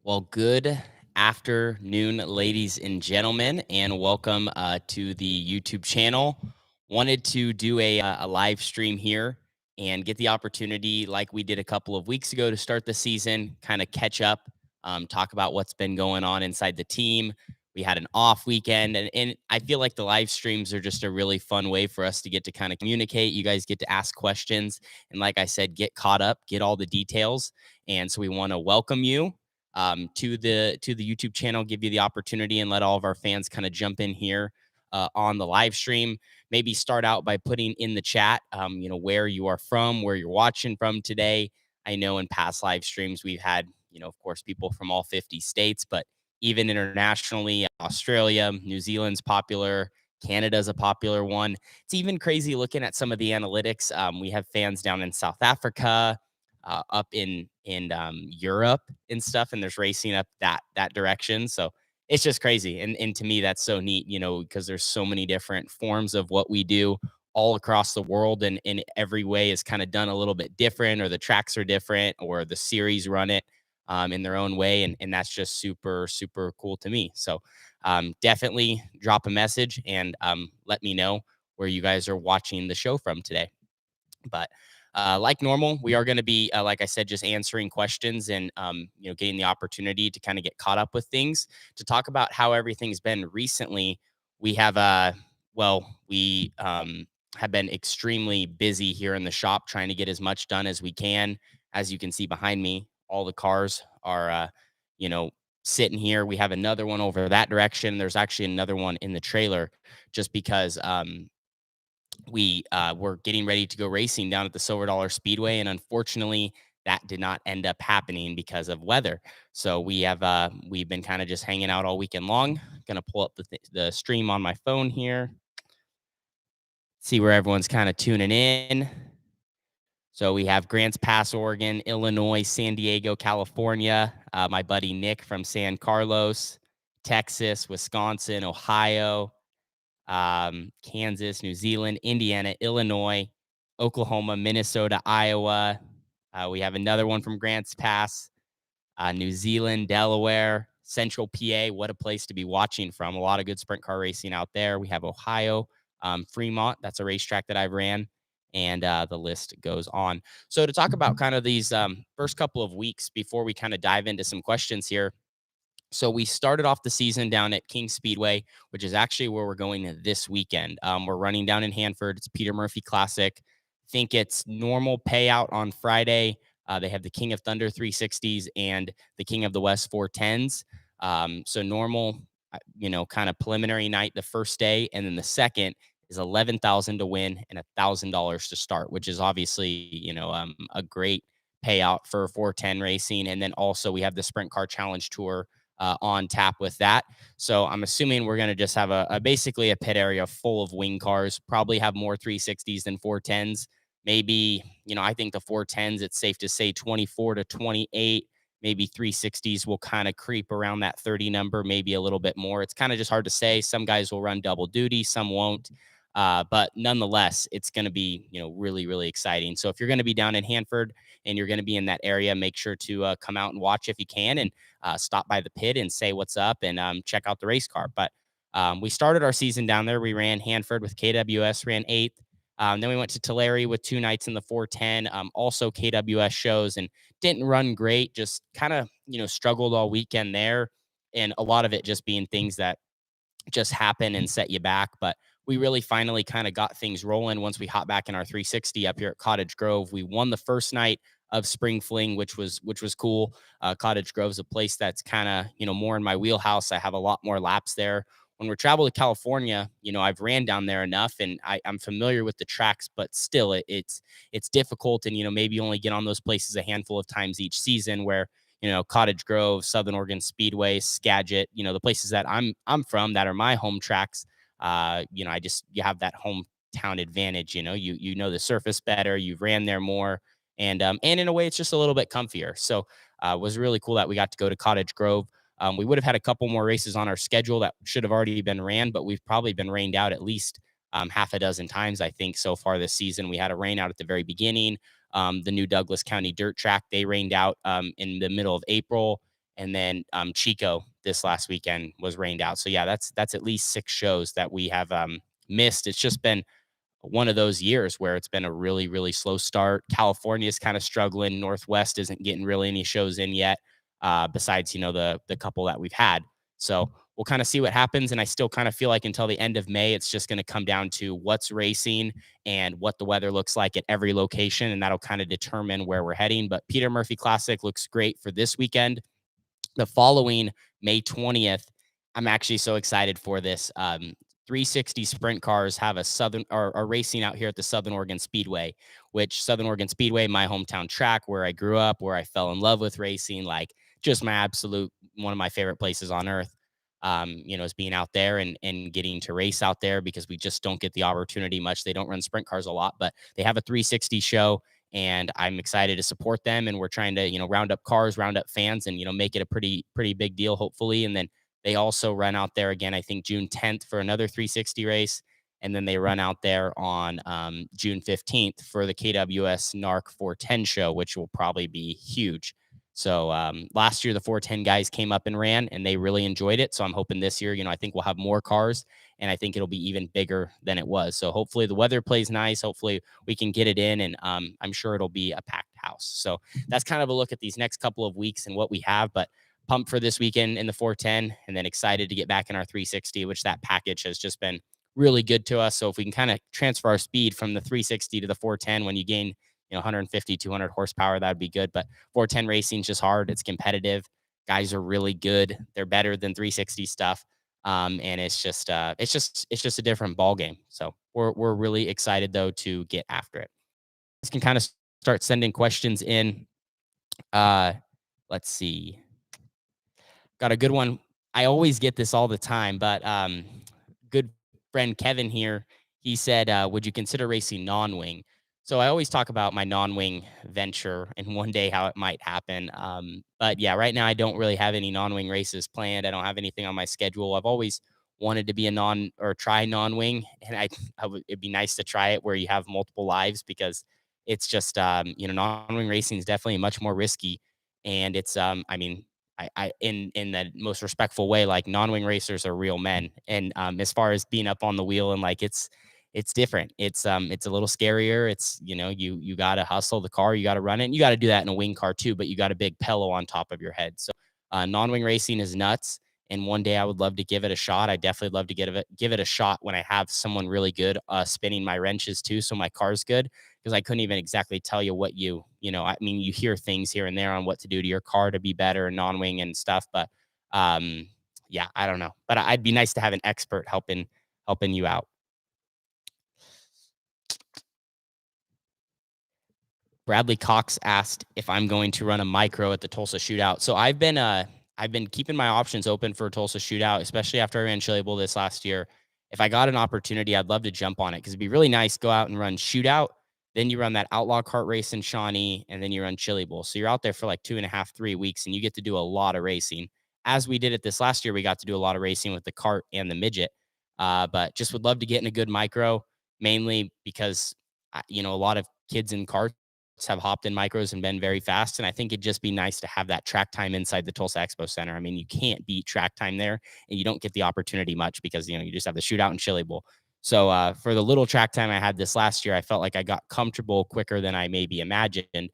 Well, good afternoon, ladies and gentlemen, and welcome to the YouTube channel. Wanted to do a live stream here and get the opportunity, like we did a couple of weeks ago, to start the season, kind of catch up, talk about what's been going on inside the team. We had an off weekend, and I feel like the live streams are just a really fun way for us to get to kind of communicate. You guys get to ask questions, and like I said, get caught up, get all the details. And so we want to welcome you to the YouTube channel, give you the opportunity and let all of our fans kind of jump in here on the live stream. Maybe start out by putting in the chat, where you are from, where you're watching from today. I know in past live streams we've had, of course, people from all 50 states, but even internationally, Australia, New Zealand's popular. Canada's a popular one. It's even crazy looking at some of the analytics. We have fans down in South Africa, up in Europe and stuff, and there's racing up that direction. So it's just crazy, and to me that's so neat, because there's so many different forms of what we do all across the world, and in every way is kind of done a little bit different, or the tracks are different, or the series run it in their own way, and that's just super super cool to me. So definitely drop a message and let me know where you guys are watching the show from today. But like normal, we are going to be, like I said, just answering questions and getting the opportunity to kind of get caught up with things to talk about how everything's been recently. We have, we have been extremely busy here in the shop trying to get as much done as we can. As you can see behind me, all the cars are, you know, sitting here. We have another one over that direction. There's actually another one in the trailer, just because we were getting ready to go racing down at the Silver Dollar Speedway, and unfortunately, that did not end up happening because of weather. So we've been kind of just hanging out all weekend long. Gonna pull up the stream on my phone here, see where everyone's kind of tuning in. So we have Grants Pass, Oregon, Illinois, San Diego, California. My buddy Nick from San Carlos, Texas, Wisconsin, Ohio, Kansas, New Zealand, Indiana, Illinois, Oklahoma, Minnesota, Iowa. We have another one from Grants Pass, New Zealand, Delaware, Central PA. What a place to be watching from. A lot of good sprint car racing out there. We have Ohio, Fremont. That's a racetrack that I've ran. And the list goes on. So, to talk about kind of these first couple of weeks before we kind of dive into some questions here, so we started off the season down at King Speedway, which is actually where we're going this weekend. We're running down in Hanford. It's Peter Murphy Classic. Think it's normal payout on Friday. They have the King of Thunder 360s and the King of the West 410s. So normal, kind of preliminary night the first day, and then the second is 11,000 to win and $1,000 to start, which is obviously a great payout for 410 racing. And then also we have the Sprint Car Challenge Tour on tap with that. So I'm assuming we're going to just have basically a pit area full of wing cars, probably have more 360s than 410s. Maybe, I think the 410s, it's safe to say 24 to 28, maybe 360s will kind of creep around that 30 number, maybe a little bit more. It's kind of just hard to say. Some guys will run double duty, some won't. But nonetheless, it's going to be, really, really exciting. So if you're going to be down in Hanford and you're going to be in that area, make sure to come out and watch if you can, and stop by the pit and say what's up, and check out the race car. But we started our season down there. We ran Hanford with KWS, ran eighth. Then we went to Tulare with 2 nights in the 410, also KWS shows, and didn't run great. Just kind of, struggled all weekend there. And a lot of it just being things that just happen and set you back. But we really finally kind of got things rolling once we hop back in our 360 up here at Cottage Grove. We won the first night of Spring Fling, which was cool. Cottage Grove's a place that's kind of more in my wheelhouse. I have a lot more laps there. When we're traveling to California, I've ran down there enough, and I'm familiar with the tracks, but still, it's difficult, and maybe only get on those places a handful of times each season. Where Cottage Grove, Southern Oregon Speedway, Skagit, the places that I'm from that are my home tracks. You have that hometown advantage. You know the surface better. You've ran there more, and in a way, it's just a little bit comfier. So it was really cool that we got to go to Cottage Grove. We would have had a couple more races on our schedule that should have already been ran, but we've probably been rained out at least half a dozen times, I think, so far this season. We had a rain out at the very beginning. The new Douglas County dirt track, they rained out in the middle of April. And then Chico this last weekend was rained out. So yeah, that's at least 6 shows that we have missed. It's just been one of those years where it's been a really, really slow start. California is kind of struggling. Northwest isn't getting really any shows in yet, besides the couple that we've had. So we'll kind of see what happens. And I still kind of feel like until the end of May, it's just going to come down to what's racing and what the weather looks like at every location, and that'll kind of determine where we're heading. But Peter Murphy Classic looks great for this weekend. The following May 20th, I'm actually so excited for this. 360 sprint cars have a southern are racing out here at the Southern Oregon Speedway, which Southern Oregon Speedway, my hometown track where I grew up, where I fell in love with racing, like just my absolute one of my favorite places on earth. Is being out there and getting to race out there because we just don't get the opportunity much. They don't run sprint cars a lot, but they have a 360 show and I'm excited to support them. And we're trying to, round up cars, round up fans, and make it a pretty big deal, hopefully. And then they also run out there again, I think June 10th for another 360 race, and then they run out there on June 15th for the KWS NARC 410 show, which will probably be huge. So last year the 410 guys came up and ran, and they really enjoyed it. So I'm hoping this year, I think we'll have more cars, and I think it'll be even bigger than it was. So hopefully the weather plays nice. Hopefully we can get it in, and I'm sure it'll be a packed house. So that's kind of a look at these next couple of weeks and what we have. But pumped for this weekend in the 410, and then excited to get back in our 360, which that package has just been really good to us. So if we can kind of transfer our speed from the 360 to the 410, when you gain 150, 200 horsepower, that would be good. But 410 racing is just hard. It's competitive. Guys are really good. They're better than 360 stuff. And it's just a different ball game. So we're really excited though to get after it. You can kind of start sending questions in. Let's see. Got a good one. I always get this all the time, but good friend Kevin here, he said, would you consider racing non-wing? So I always talk about my non-wing venture and one day how it might happen. But yeah, right now I don't really have any non-wing races planned. I don't have anything on my schedule. I've always wanted to be a non or try non-wing, and it'd be nice to try it where you have multiple lives, because it's just non-wing racing is definitely much more risky, and it's I mean I in the most respectful way, like non-wing racers are real men. And as far as being up on the wheel, and like it's different. It's a little scarier. It's you gotta hustle the car, you gotta run it, and you gotta do that in a wing car too, but you got a big pillow on top of your head. So non-wing racing is nuts. And one day I would love to give it a shot. I definitely love to give it a shot when I have someone really good spinning my wrenches too, so my car's good, because I couldn't even exactly tell you what I mean, you hear things here and there on what to do to your car to be better and non-wing and stuff, but yeah, I don't know. But I'd be nice to have an expert helping you out. Bradley Cox asked if I'm going to run a micro at the Tulsa Shootout. So I've been keeping my options open for Tulsa Shootout, especially after I ran Chili Bowl this last year. If I got an opportunity, I'd love to jump on it because it'd be really nice. Go out and run Shootout, then you run that Outlaw Kart race in Shawnee, and then you run Chili Bowl. So you're out there for like 2.5, 3 weeks, and you get to do a lot of racing. As we did it this last year, we got to do a lot of racing with the kart and the midget. But just would love to get in a good micro, mainly because a lot of kids in karts have hopped in micros and been very fast. And I think it'd just be nice to have that track time inside the Tulsa Expo Center. I mean, you can't beat track time there, and you don't get the opportunity much because, you just have the Shootout and Chili Bowl. So for the little track time I had this last year, I felt like I got comfortable quicker than I maybe imagined.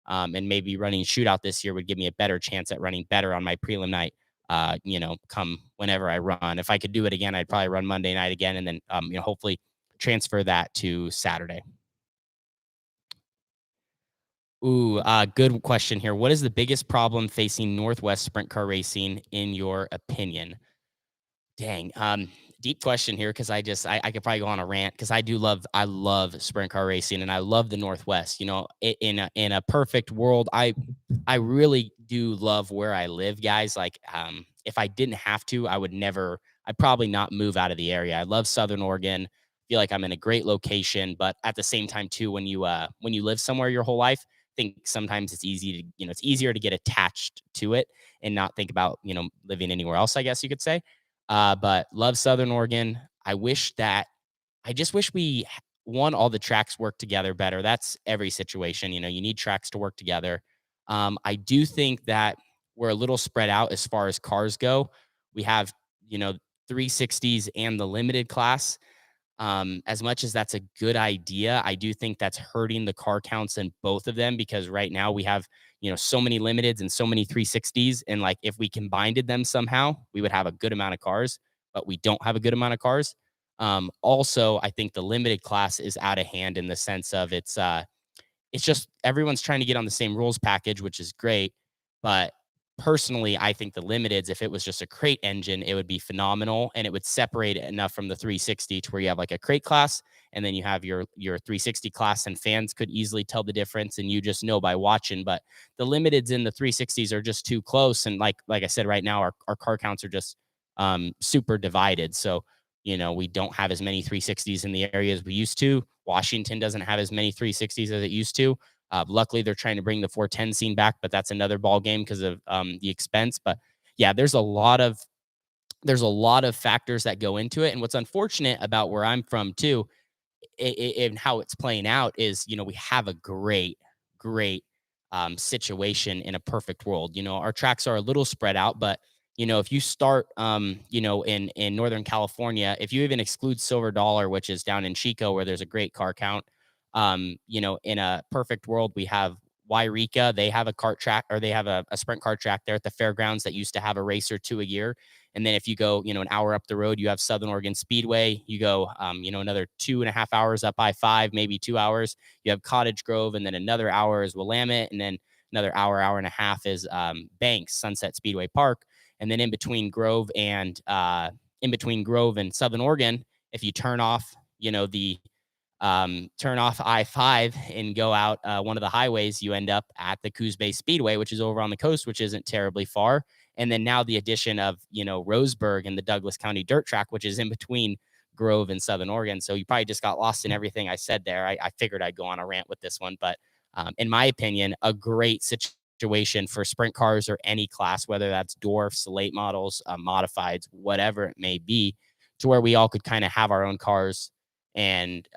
And maybe running Shootout this year would give me a better chance at running better on my prelim night, come whenever I run. If I could do it again, I'd probably run Monday night again, and then, hopefully transfer that to Saturday. Ooh, good question here. What is the biggest problem facing Northwest sprint car racing in your opinion? Dang, deep question here, because I could probably go on a rant, because I love sprint car racing, and I love the Northwest. In a perfect world, I really do love where I live, guys. Like, if I didn't have to, I'd probably not move out of the area. I love Southern Oregon. Feel like I'm in a great location, but at the same time too, when you live somewhere your whole life, I think sometimes it's easier to get attached to it and not think about living anywhere else, I guess you could say. But love Southern Oregon. I just wish all the tracks work together better. That's every situation. You need tracks to work together. I do think that we're a little spread out as far as cars go. We have, you know, 360s and the limited class. As much as that's a good idea, I do think that's hurting the car counts in both of them because right now we have, so many limiteds and so many 360s. And like if we combined them somehow, we would have a good amount of cars, but we don't have a good amount of cars. Also, I think the limited class is out of hand in the sense of it's just everyone's trying to get on the same rules package, which is great. But personally, I think the limiteds, if it was just a crate engine, it would be phenomenal and it would separate it enough from the 360 to where you have like a crate class and then you have your 360 class, and fans could easily tell the difference and you just know by watching. But the limiteds in the 360s are just too close. And like I said, right now our car counts are just super divided. So we don't have as many 360s in the area as we used to. Washington doesn't have as many 360s as it used to. Luckily, they're trying to bring the 410 scene back, but that's another ball game because of the expense. But yeah, there's a lot of factors that go into it. And what's unfortunate about where I'm from too, and how it's playing out is, we have a great situation in a perfect world. Our tracks are a little spread out, but if you start, in Northern California, if you even exclude Silver Dollar, which is down in Chico, where there's a great car count, in a perfect world, we have Wairika. They have a kart track, or they have a sprint car track there at the fairgrounds that used to have a race or two a year. And then if you go, an hour up the road, you have Southern Oregon Speedway. You go, another 2.5 hours up I-5, maybe 2 hours. You have Cottage Grove, and then another hour is Willamette, and then another hour and a half is Banks, Sunset Speedway Park. And then in between Grove and Southern Oregon, if you turn off I-5 and go out one of the highways, you end up at the Coos Bay Speedway, which is over on the coast, which isn't terribly far. And then now the addition of, Roseburg and the Douglas County Dirt Track, which is in between Grove and Southern Oregon. So you probably just got lost in everything I said there. I figured I'd go on a rant with this one, but in my opinion, a great situation for sprint cars or any class, whether that's dwarfs, late models, modifieds, whatever it may be, to where we all could kind of have our own cars and,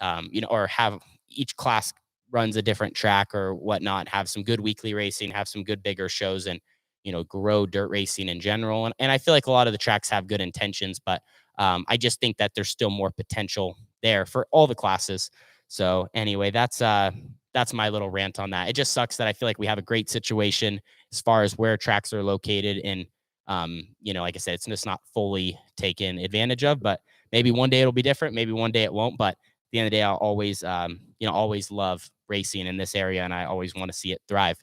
or have each class runs a different track or whatnot, have some good weekly racing, have some good bigger shows, and, grow dirt racing in general. And I feel like a lot of the tracks have good intentions, but I just think that there's still more potential there for all the classes. So anyway, that's my little rant on that. It just sucks that I feel like we have a great situation as far as where tracks are located. And, like I said, it's just not fully taken advantage of, but maybe one day it'll be different. Maybe one day it won't. But at the end of the day, I'll always love racing in this area, and I always want to see it thrive.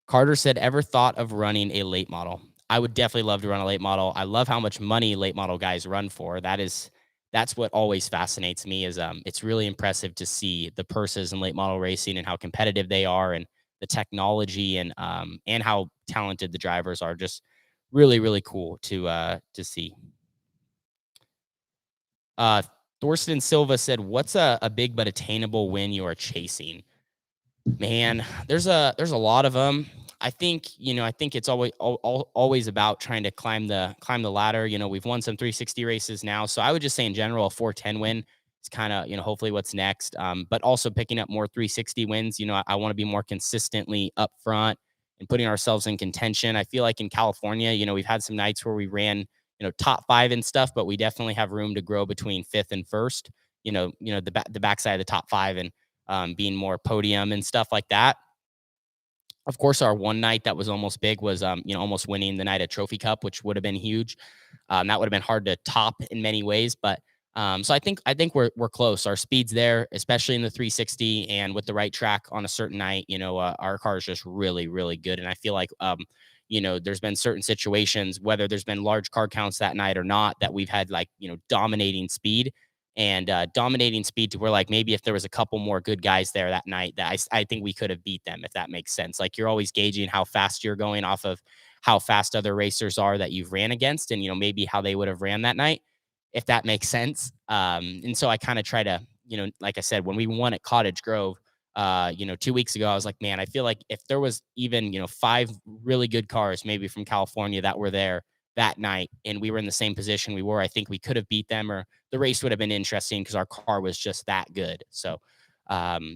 Carter said, ever thought of running a late model? I would definitely love to run a late model. I love how much money late model guys run for. That's what always fascinates me is it's really impressive to see the purses in late model racing and how competitive they are, and the technology, and how talented the drivers are. Just really, really cool to see. Thorsten Silva said, what's a big but attainable win you are chasing? Man, there's a lot of them. I think it's always about trying to climb the ladder. We've won some 360 races now, so I would just say in general a 410 win is kind of, hopefully what's next. But also picking up more 360 wins. I want to be more consistently up front and putting ourselves in contention. I feel like in California, we've had some nights where we ran, top five and stuff, but we definitely have room to grow between fifth and first. The backside of the top five, and being more podium and stuff like that. Of course, our one night that was almost big was, almost winning the night at Trophy Cup, which would have been huge. That would have been hard to top in many ways, but so I think we're close. Our speed's there, especially in the 360, and with the right track on a certain night, our car is just really, really good. And I feel like, there's been certain situations, whether there's been large car counts that night or not, that we've had like, dominating speed, and dominating speed to where, like, maybe if there was a couple more good guys there that night, that I think we could have beat them, if that makes sense. Like, you're always gauging how fast you're going off of how fast other racers are that you've ran against, and maybe how they would have ran that night, if that makes sense. And so I kind of try to, like I said, when we won at Cottage Grove, 2 weeks ago, I was like, man, I feel like if there was even, five really good cars, maybe from California, that were there that night, and we were in the same position we were, I think we could have beat them, or the race would have been interesting because our car was just that good. So,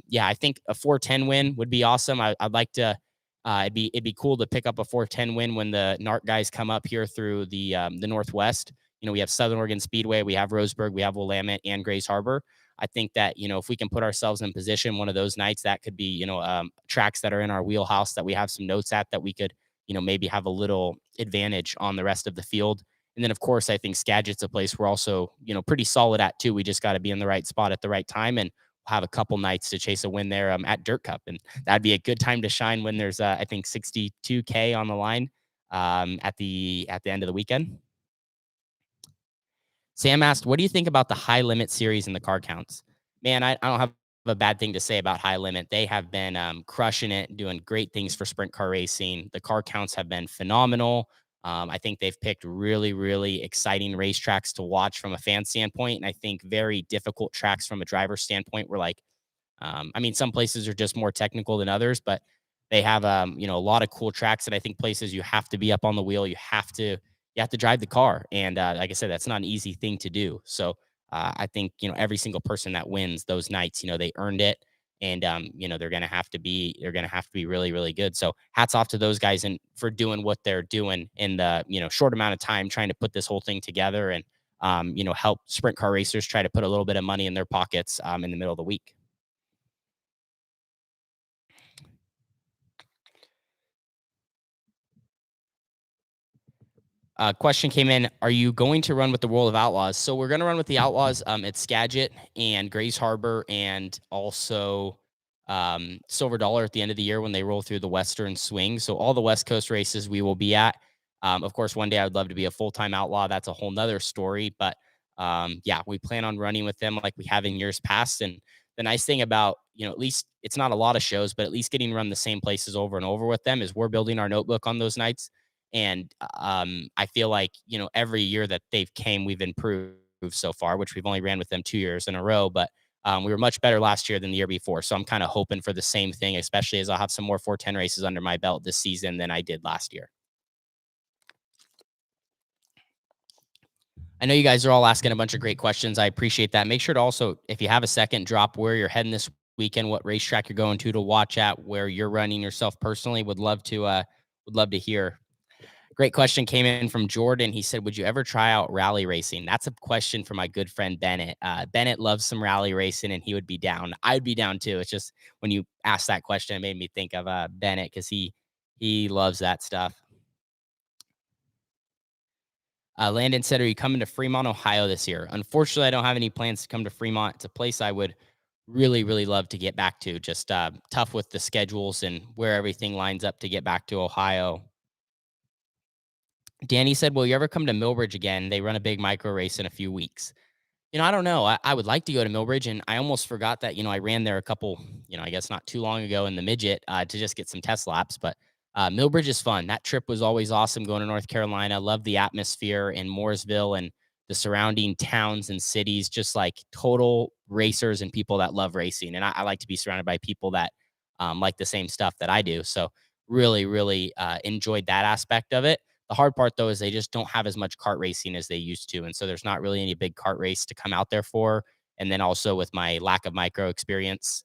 Yeah, I think a 410 win would be awesome. I'd like to. It'd be cool to pick up a 410 win when the NARC guys come up here through the Northwest. We have Southern Oregon Speedway, we have Roseburg, we have Willamette and Grays Harbor. I think that if we can put ourselves in position one of those nights, that could be tracks that are in our wheelhouse that we have some notes at that we could maybe have a little advantage on the rest of the field. And then of course I think Skagit's a place we're also pretty solid at too. We just got to be in the right spot at the right time, and have a couple nights to chase a win there at Dirt Cup, and that'd be a good time to shine when there's I think 62K on the line at the end of the weekend. Sam asked, "What do you think about the High Limit series and the car counts?" Man, I don't have a bad thing to say about High Limit. They have been crushing it, doing great things for sprint car racing. The car counts have been phenomenal. I think they've picked really, really exciting racetracks to watch from a fan standpoint, and I think very difficult tracks from a driver standpoint. Where I mean, some places are just more technical than others, but they have a lot of cool tracks. And I think places you have to be up on the wheel, you have to drive the car, and like I said, that's not an easy thing to do. So I think every single person that wins those nights, they earned it, and they're gonna have to be really, really good. So hats off to those guys and for doing what they're doing in the short amount of time, trying to put this whole thing together, and help sprint car racers try to put a little bit of money in their pockets in the middle of the week. Question came in: are you going to run with the World of Outlaws? So we're going to run with the Outlaws at Skagit and Grays Harbor, and also Silver Dollar at the end of the year when they roll through the Western Swing. So all the West Coast races we will be at. Of course, one day I would love to be a full-time outlaw. That's a whole nother story. But yeah, we plan on running with them like we have in years past. And the nice thing about, at least it's not a lot of shows, but at least getting to run the same places over and over with them is we're building our notebook on those nights. And I feel like, every year that they've came, we've improved so far, which we've only ran with them 2 years in a row. But we were much better last year than the year before. So I'm kind of hoping for the same thing, especially as I'll have some more 410 races under my belt this season than I did last year. I know you guys are all asking a bunch of great questions. I appreciate that. Make sure to also, if you have a second, drop where you're heading this weekend, what racetrack you're going to watch at, where you're running yourself personally. Would love to hear. Great question came in from Jordan. He said, "Would you ever try out rally racing?" That's a question for my good friend Bennett. Bennett loves some rally racing, and he would be down. I'd be down too. It's just when you asked that question, it made me think of Bennett because he loves that stuff. Landon said, "Are you coming to Fremont, Ohio this year?" Unfortunately, I don't have any plans to come to Fremont. It's a place I would really, really love to get back to. Just tough with the schedules and where everything lines up to get back to Ohio. Danny said, "Will you ever come to Millbridge again? They run a big micro race in a few weeks." I don't know. I would like to go to Millbridge, and I almost forgot that, I ran there a couple, I guess not too long ago in the midget to just get some test laps. But Millbridge is fun. That trip was always awesome going to North Carolina. Love the atmosphere in Mooresville and the surrounding towns and cities, just like total racers and people that love racing. And I like to be surrounded by people that like the same stuff that I do. So really, really enjoyed that aspect of it. The hard part, though, is they just don't have as much kart racing as they used to. And so there's not really any big kart race to come out there for. And then also with my lack of micro experience,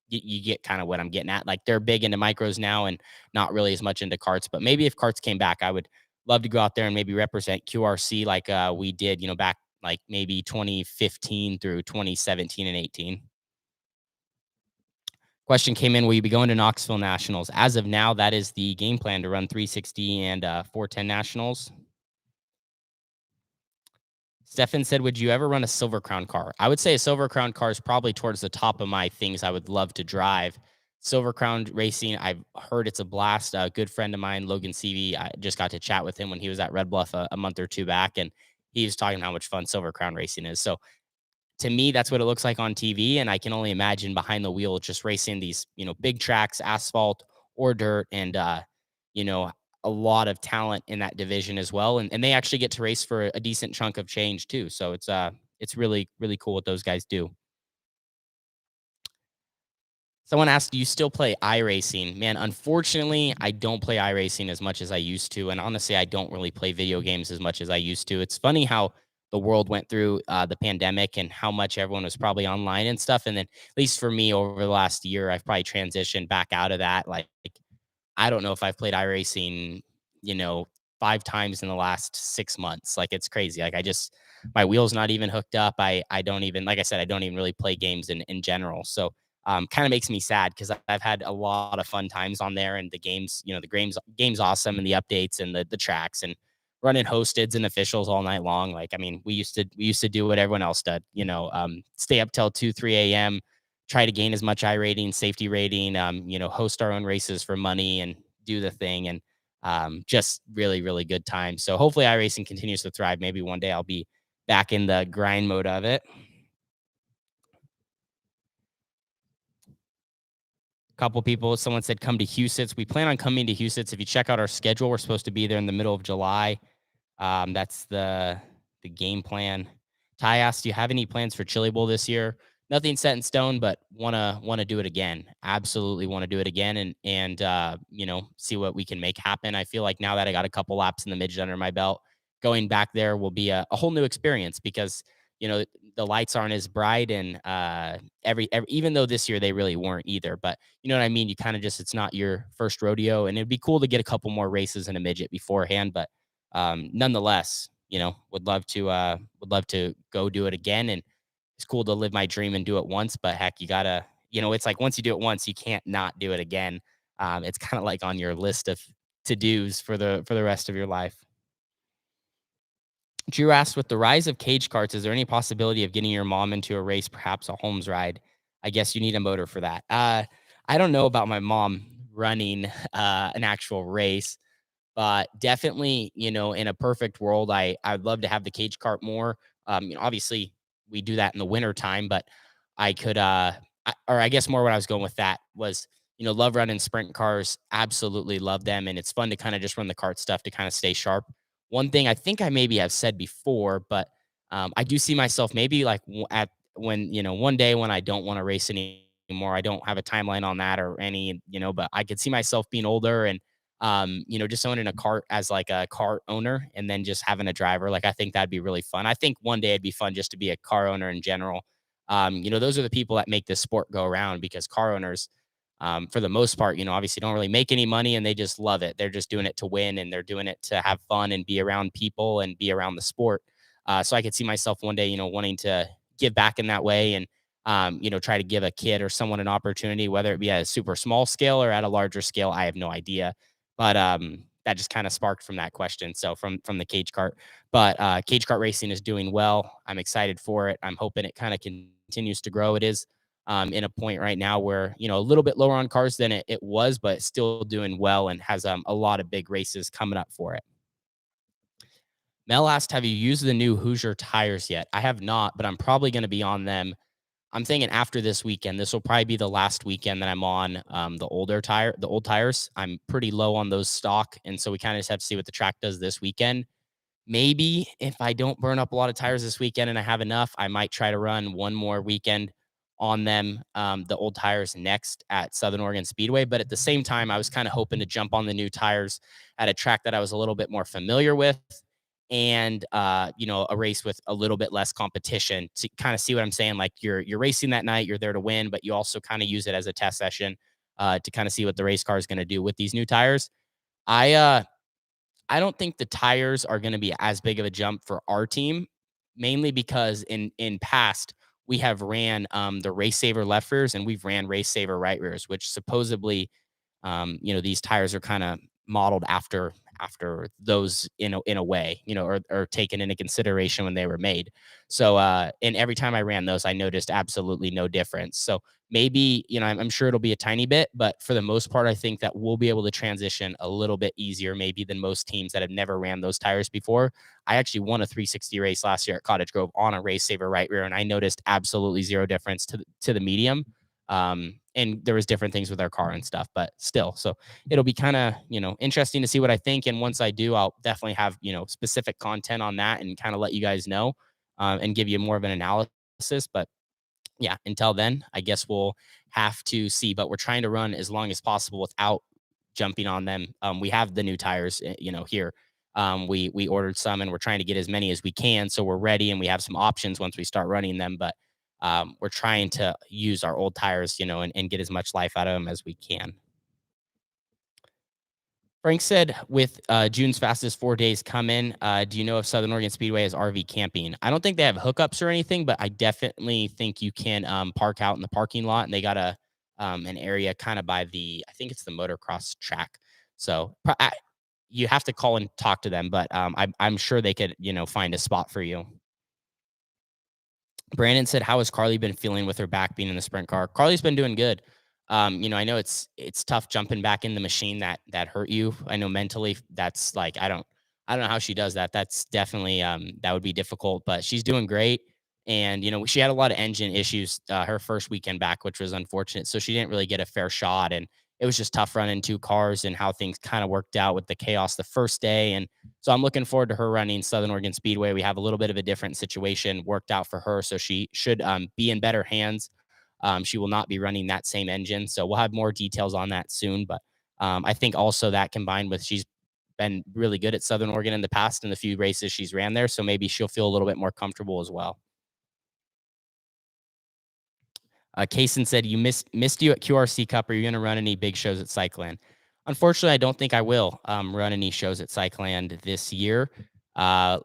you get kind of what I'm getting at. Like they're big into micros now and not really as much into karts. But maybe if karts came back, I would love to go out there and maybe represent QRC like we did, back like maybe 2015 through 2017 and 18. Question came in: will you be going to Knoxville Nationals? As of now, that is the game plan, to run 360 and 410 Nationals. Stefan said, "Would you ever run a Silver Crown car?" I would say a Silver Crown car is probably towards the top of my things I would love to drive. Silver Crown racing, I've heard it's a blast. A good friend of mine, Logan Seavey, I just got to chat with him when he was at Red Bluff a month or two back, and he was talking how much fun Silver Crown racing is. So to me, that's what it looks like on TV. And I can only imagine behind the wheel, just racing these, big tracks, asphalt or dirt, and, you know, a lot of talent in that division as well. And they actually get to race for a decent chunk of change too. So it's really, really cool what those guys do. Someone asked, "Do you still play iRacing?" Man, unfortunately, I don't play iRacing as much as I used to. And honestly, I don't really play video games as much as I used to. It's funny how the world went through the pandemic and how much everyone was probably online and stuff. And then, at least for me, over the last year, I've probably transitioned back out of that. Like, I don't know if I've played iRacing, you know, 5 times in the last 6 months. Like, it's crazy. Like, I just my wheel's not even hooked up. I don't even, like I said, I don't even really play games in general. So, kinda makes me sad because I've had a lot of fun times on there, and the games, the game's awesome, and the updates and the tracks and running hosteds and officials all night long. Like, I mean, we used to do what everyone else did, stay up till 2, 3 AM, try to gain as much I rating, safety rating, host our own races for money and do the thing. And just really, really good time. So hopefully iRacing continues to thrive. Maybe one day I'll be back in the grind mode of it. Couple people, someone said come to Houston. We plan on coming to Houston. If you check out our schedule, we're supposed to be there in the middle of July. That's the game plan. Ty asked, "Do you have any plans for Chili Bowl this year?" Nothing set in stone, but wanna do it again. Absolutely want to do it again, and see what we can make happen. I feel like now that I got a couple laps in the midget under my belt, going back there will be a whole new experience because you know the lights aren't as bright and every even though this year they really weren't either. But you know what I mean. You kind of just it's not your first rodeo, and it'd be cool to get a couple more races in a midget beforehand, but nonetheless, would love to go do it again. And it's cool to live my dream and do it once, but heck, you gotta, it's like once you do it once, you can't not do it again. It's kind of like on your list of to dos for the rest of your life. Drew asked, with the rise of cage carts, is there any possibility of getting your mom into a race, perhaps a Holmes ride? I guess you need a motor for that. I don't know about my mom running an actual race. But definitely, in a perfect world, I'd love to have the cage cart more. Obviously we do that in the winter time, but I could or I guess more what I was going with that was, love running sprint cars, absolutely love them. And it's fun to kind of just run the cart stuff to kind of stay sharp. One thing I think I maybe have said before, but I do see myself maybe like at when, one day when I don't want to race anymore, I don't have a timeline on that or any, but I could see myself being older and just owning a cart as like a car owner and then just having a driver. Like I think that'd be really fun. I think one day it'd be fun just to be a car owner in general. Those are the people that make this sport go around because car owners, for the most part, obviously don't really make any money and they just love it. They're just doing it to win and they're doing it to have fun and be around people and be around the sport. So I could see myself one day, wanting to give back in that way and try to give a kid or someone an opportunity, whether it be at a super small scale or at a larger scale. I have no idea. But that just kind of sparked from that question. So from the cage cart, but cage cart racing is doing well. I'm excited for it. I'm hoping it kind of continues to grow. It is in a point right now where a little bit lower on cars than it was, but still doing well and has a lot of big races coming up for it. Mel asked, "Have you used the new Hoosier tires yet?" I have not, but I'm probably going to be on them. I'm thinking after this weekend, this will probably be the last weekend that I'm on the old tires. I'm pretty low on those stock, and so we kind of just have to see what the track does this weekend. Maybe if I don't burn up a lot of tires this weekend and I have enough, I might try to run one more weekend on them, the old tires next at Southern Oregon Speedway. But at the same time, I was kind of hoping to jump on the new tires at a track that I was a little bit more familiar with and a race with a little bit less competition to kind of see what I'm saying. Like you're racing that night, you're there to win, but you also kind of use it as a test session to kind of see what the race car is going to do with these new tires. I don't think the tires are going to be as big of a jump for our team, mainly because in past we have ran the Race Saver left rears and we've ran Race Saver right rears, which supposedly these tires are kind of modeled after those in a way, or taken into consideration when they were made. So and every time I ran those, I noticed absolutely no difference. So maybe, I'm sure it'll be a tiny bit, but for the most part, I think that we'll be able to transition a little bit easier, maybe than most teams that have never ran those tires before. I actually won a 360 race last year at Cottage Grove on a Race Saver right rear, and I noticed absolutely zero difference to the medium. And there was different things with our car and stuff, but still, so it'll be kind of, interesting to see what I think. And once I do, I'll definitely have, specific content on that and kind of let you guys know, and give you more of an analysis. But yeah, until then, I guess we'll have to see, but we're trying to run as long as possible without jumping on them. We have the new tires, here. We ordered some and we're trying to get as many as we can, so we're ready and we have some options once we start running them. But we're trying to use our old tires, and get as much life out of them as we can. Frank said, with June's fastest 4 days coming, do you know if Southern Oregon Speedway has RV camping? I don't think they have hookups or anything, but I definitely think you can park out in the parking lot, and they got an area kind of by I think it's the motocross track. So you have to call and talk to them, but I'm sure they could find a spot for you. Brandon said, "How has Carly been feeling with her back being in the sprint car?" Carly's been doing good. I know it's tough jumping back in the machine that hurt you. I know mentally that's like I don't know how she does that. That's definitely that would be difficult, but she's doing great. And she had a lot of engine issues her first weekend back, which was unfortunate. So she didn't really get a fair shot, and it was just tough running two cars and how things kind of worked out with the chaos the first day. And so I'm looking forward to her running Southern Oregon Speedway. We have a little bit of a different situation worked out for her, so she should be in better hands. She will not be running that same engine, so we'll have more details on that soon. But I think also that combined with she's been really good at Southern Oregon in the past in the few races she's ran there, so maybe she'll feel a little bit more comfortable as well. Kaysen said, "You missed you at QRC Cup. Are you going to run any big shows at Cycland?" Unfortunately, I don't think I will run any shows at Cycland this year. Uh,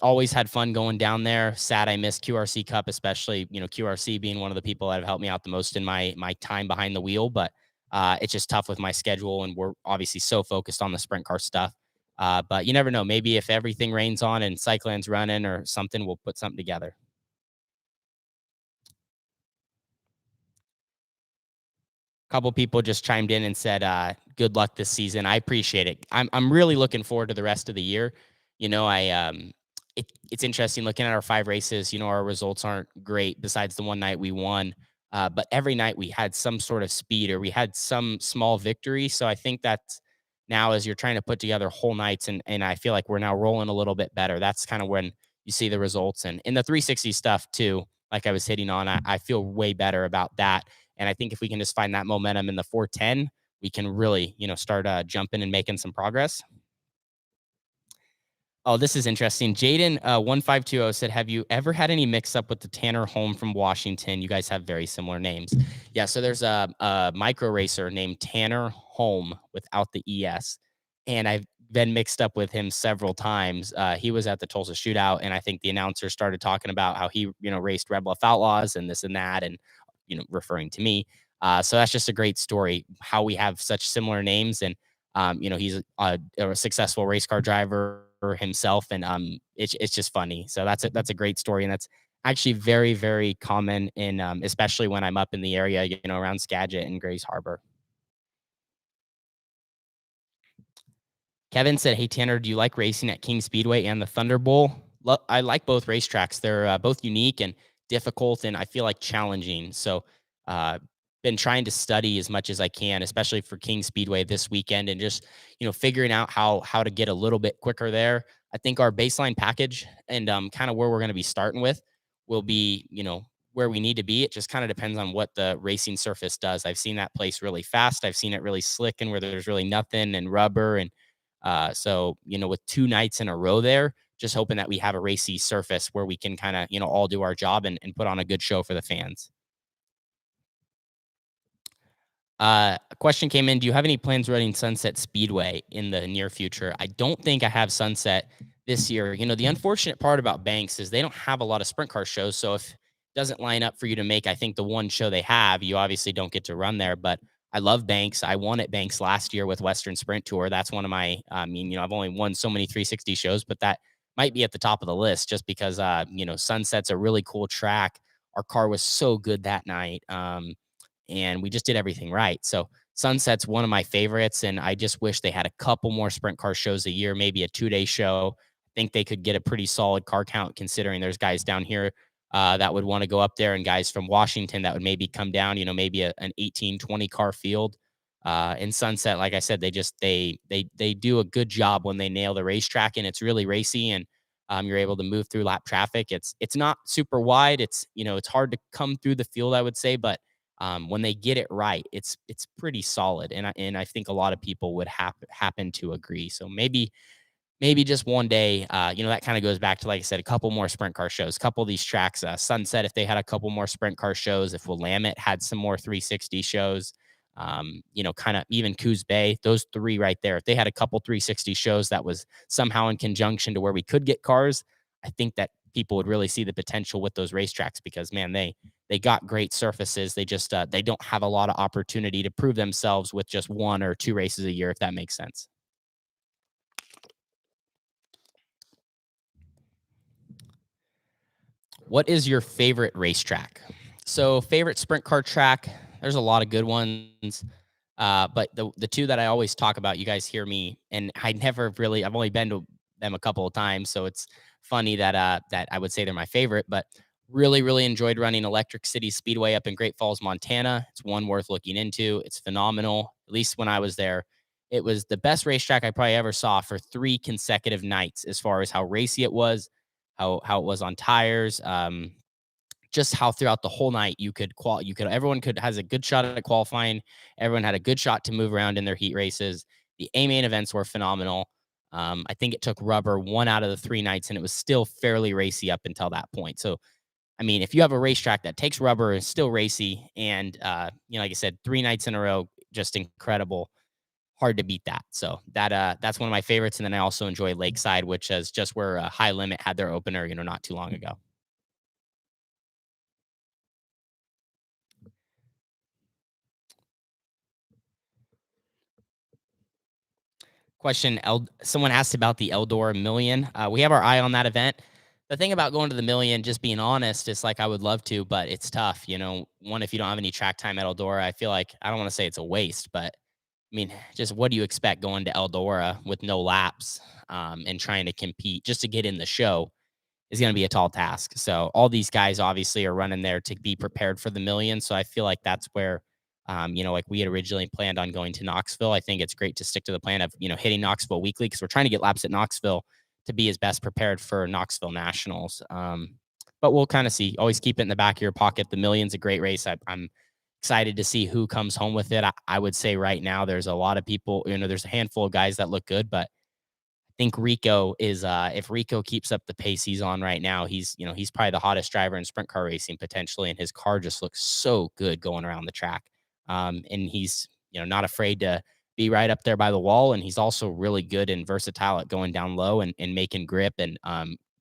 Always had fun going down there. Sad I missed QRC Cup, especially QRC being one of the people that have helped me out the most in my time behind the wheel. But it's just tough with my schedule, and we're obviously so focused on the sprint car stuff. But you never know. Maybe if everything rains on and Cycland's running or something, we'll put something together. Couple people just chimed in and said, "Good luck this season." I appreciate it. I'm really looking forward to the rest of the year. It's interesting looking at our 5 races. Our results aren't great besides the one night we won, but every night we had some sort of speed or we had some small victory. So I think that's now as you're trying to put together whole nights, and I feel like we're now rolling a little bit better. That's kind of when you see the results, and in the 360 stuff too. Like I was hitting on, I feel way better about that, and I think if we can just find that momentum in the 410, we can really, start jumping and making some progress. Oh, this is interesting. Jaden 1520 said, "Have you ever had any mix up with the Tanner Home from Washington? You guys have very similar names." Yeah, so there's a micro racer named Tanner Home without the ES, and I've been mixed up with him several times. He was at the Tulsa Shootout, and I think the announcer started talking about how he, raced Red Bluff Outlaws and this and that, and referring to me. So that's just a great story how we have such similar names, and he's a successful race car driver himself, and it's just funny. So that's a great story, and that's actually very very common in especially when I'm up in the area, around Skagit and Grays Harbor. Kevin said, "Hey Tanner, do you like racing at King Speedway and the Thunder Bowl?" I like both racetracks. They're both unique and difficult, and I feel like challenging. So, uh, been trying to study as much as I can, especially for King Speedway this weekend, and just figuring out how to get a little bit quicker there. I think our baseline package and kind of where we're going to be starting with will be where we need to be. It just kind of depends on what the racing surface does. I've seen that place really fast. I've seen it really slick and where there's really nothing and rubber and so, with 2 nights in a row there, just hoping that we have a racy surface where we can kind of, all do our job and put on a good show for the fans. A question came in. Do you have any plans running Sunset Speedway in the near future? I don't think I have Sunset this year. The unfortunate part about Banks is they don't have a lot of sprint car shows. So if it doesn't line up for you to make, I think the one show they have, you obviously don't get to run there. But I love Banks. I won at Banks last year with Western Sprint Tour. That's one of my, I've only won so many 360 shows, but that might be at the top of the list just because, Sunset's a really cool track. Our car was so good that night. And we just did everything right. So Sunset's one of my favorites, and I just wish they had a couple more sprint car shows a year, maybe a 2-day show. I think they could get a pretty solid car count considering there's guys down here that would want to go up there and guys from Washington that would maybe come down, maybe an 18, 20 car field. In Sunset, like I said, they do a good job when they nail the racetrack, and it's really racy, and you're able to move through lap traffic. It's not super wide. It's hard to come through the field, I would say, but when they get it right, it's pretty solid, and I think a lot of people would happen to agree. So maybe just one day, that kind of goes back to, like I said, a couple more sprint car shows, a couple of these tracks, Sunset, if they had a couple more sprint car shows, if Willamette had some more 360 shows, kind of even Coos Bay, those three right there, if they had a couple 360 shows that was somehow in conjunction to where we could get cars, I think that people would really see the potential with those racetracks because man, they got great surfaces. They just they don't have a lot of opportunity to prove themselves with just one or two races a year, if that makes sense. What is your favorite racetrack? So, favorite sprint car track, there's a lot of good ones. But the two that I always talk about, you guys hear me, and I've only been to them a couple of times, so it's funny that I would say they're my favorite. But really enjoyed running Electric City Speedway up in Great Falls, Montana. It's one worth looking into. It's phenomenal. At least when I was there, it was the best racetrack I probably ever saw for 3 consecutive nights, as far as how racy it was, how it was on tires. Just how throughout the whole night everyone could has a good shot at qualifying. Everyone had a good shot to move around in their heat races. The A main events were phenomenal. I think it took rubber 1 out of the 3 nights, and it was still fairly racy up until that point. So, I mean, if you have a racetrack that takes rubber and is still racy, and like I said, 3 nights in a row, just incredible. Hard to beat that. So that's one of my favorites. And then I also enjoy Lakeside, which is just where High Limit had their opener, not too long ago. Question, someone asked about the Eldora Million. We have our eye on that event. The thing about going to the Million, just being honest, is like I would love to, but it's tough. One, if you don't have any track time at Eldora, I feel like I don't want to say it's a waste, but I mean, just what do you expect going to Eldora with no laps, and trying to compete just to get in the show is going to be a tall task. So all these guys obviously are running there to be prepared for the Million. So I feel like that's where, like we had originally planned on going to Knoxville. I think it's great to stick to the plan of, hitting Knoxville weekly because we're trying to get laps at Knoxville to be as best prepared for Knoxville Nationals. But we'll kind of see. Always keep it in the back of your pocket. The Million's a great race. I'm excited to see who comes home with it. I would say right now there's a lot of people, there's a handful of guys that look good, but think Rico is if Rico keeps up the pace he's on right now, he's probably the hottest driver in sprint car racing potentially, and his car just looks so good going around the track. And he's not afraid to be right up there by the wall, and he's also really good and versatile at going down low and making grip and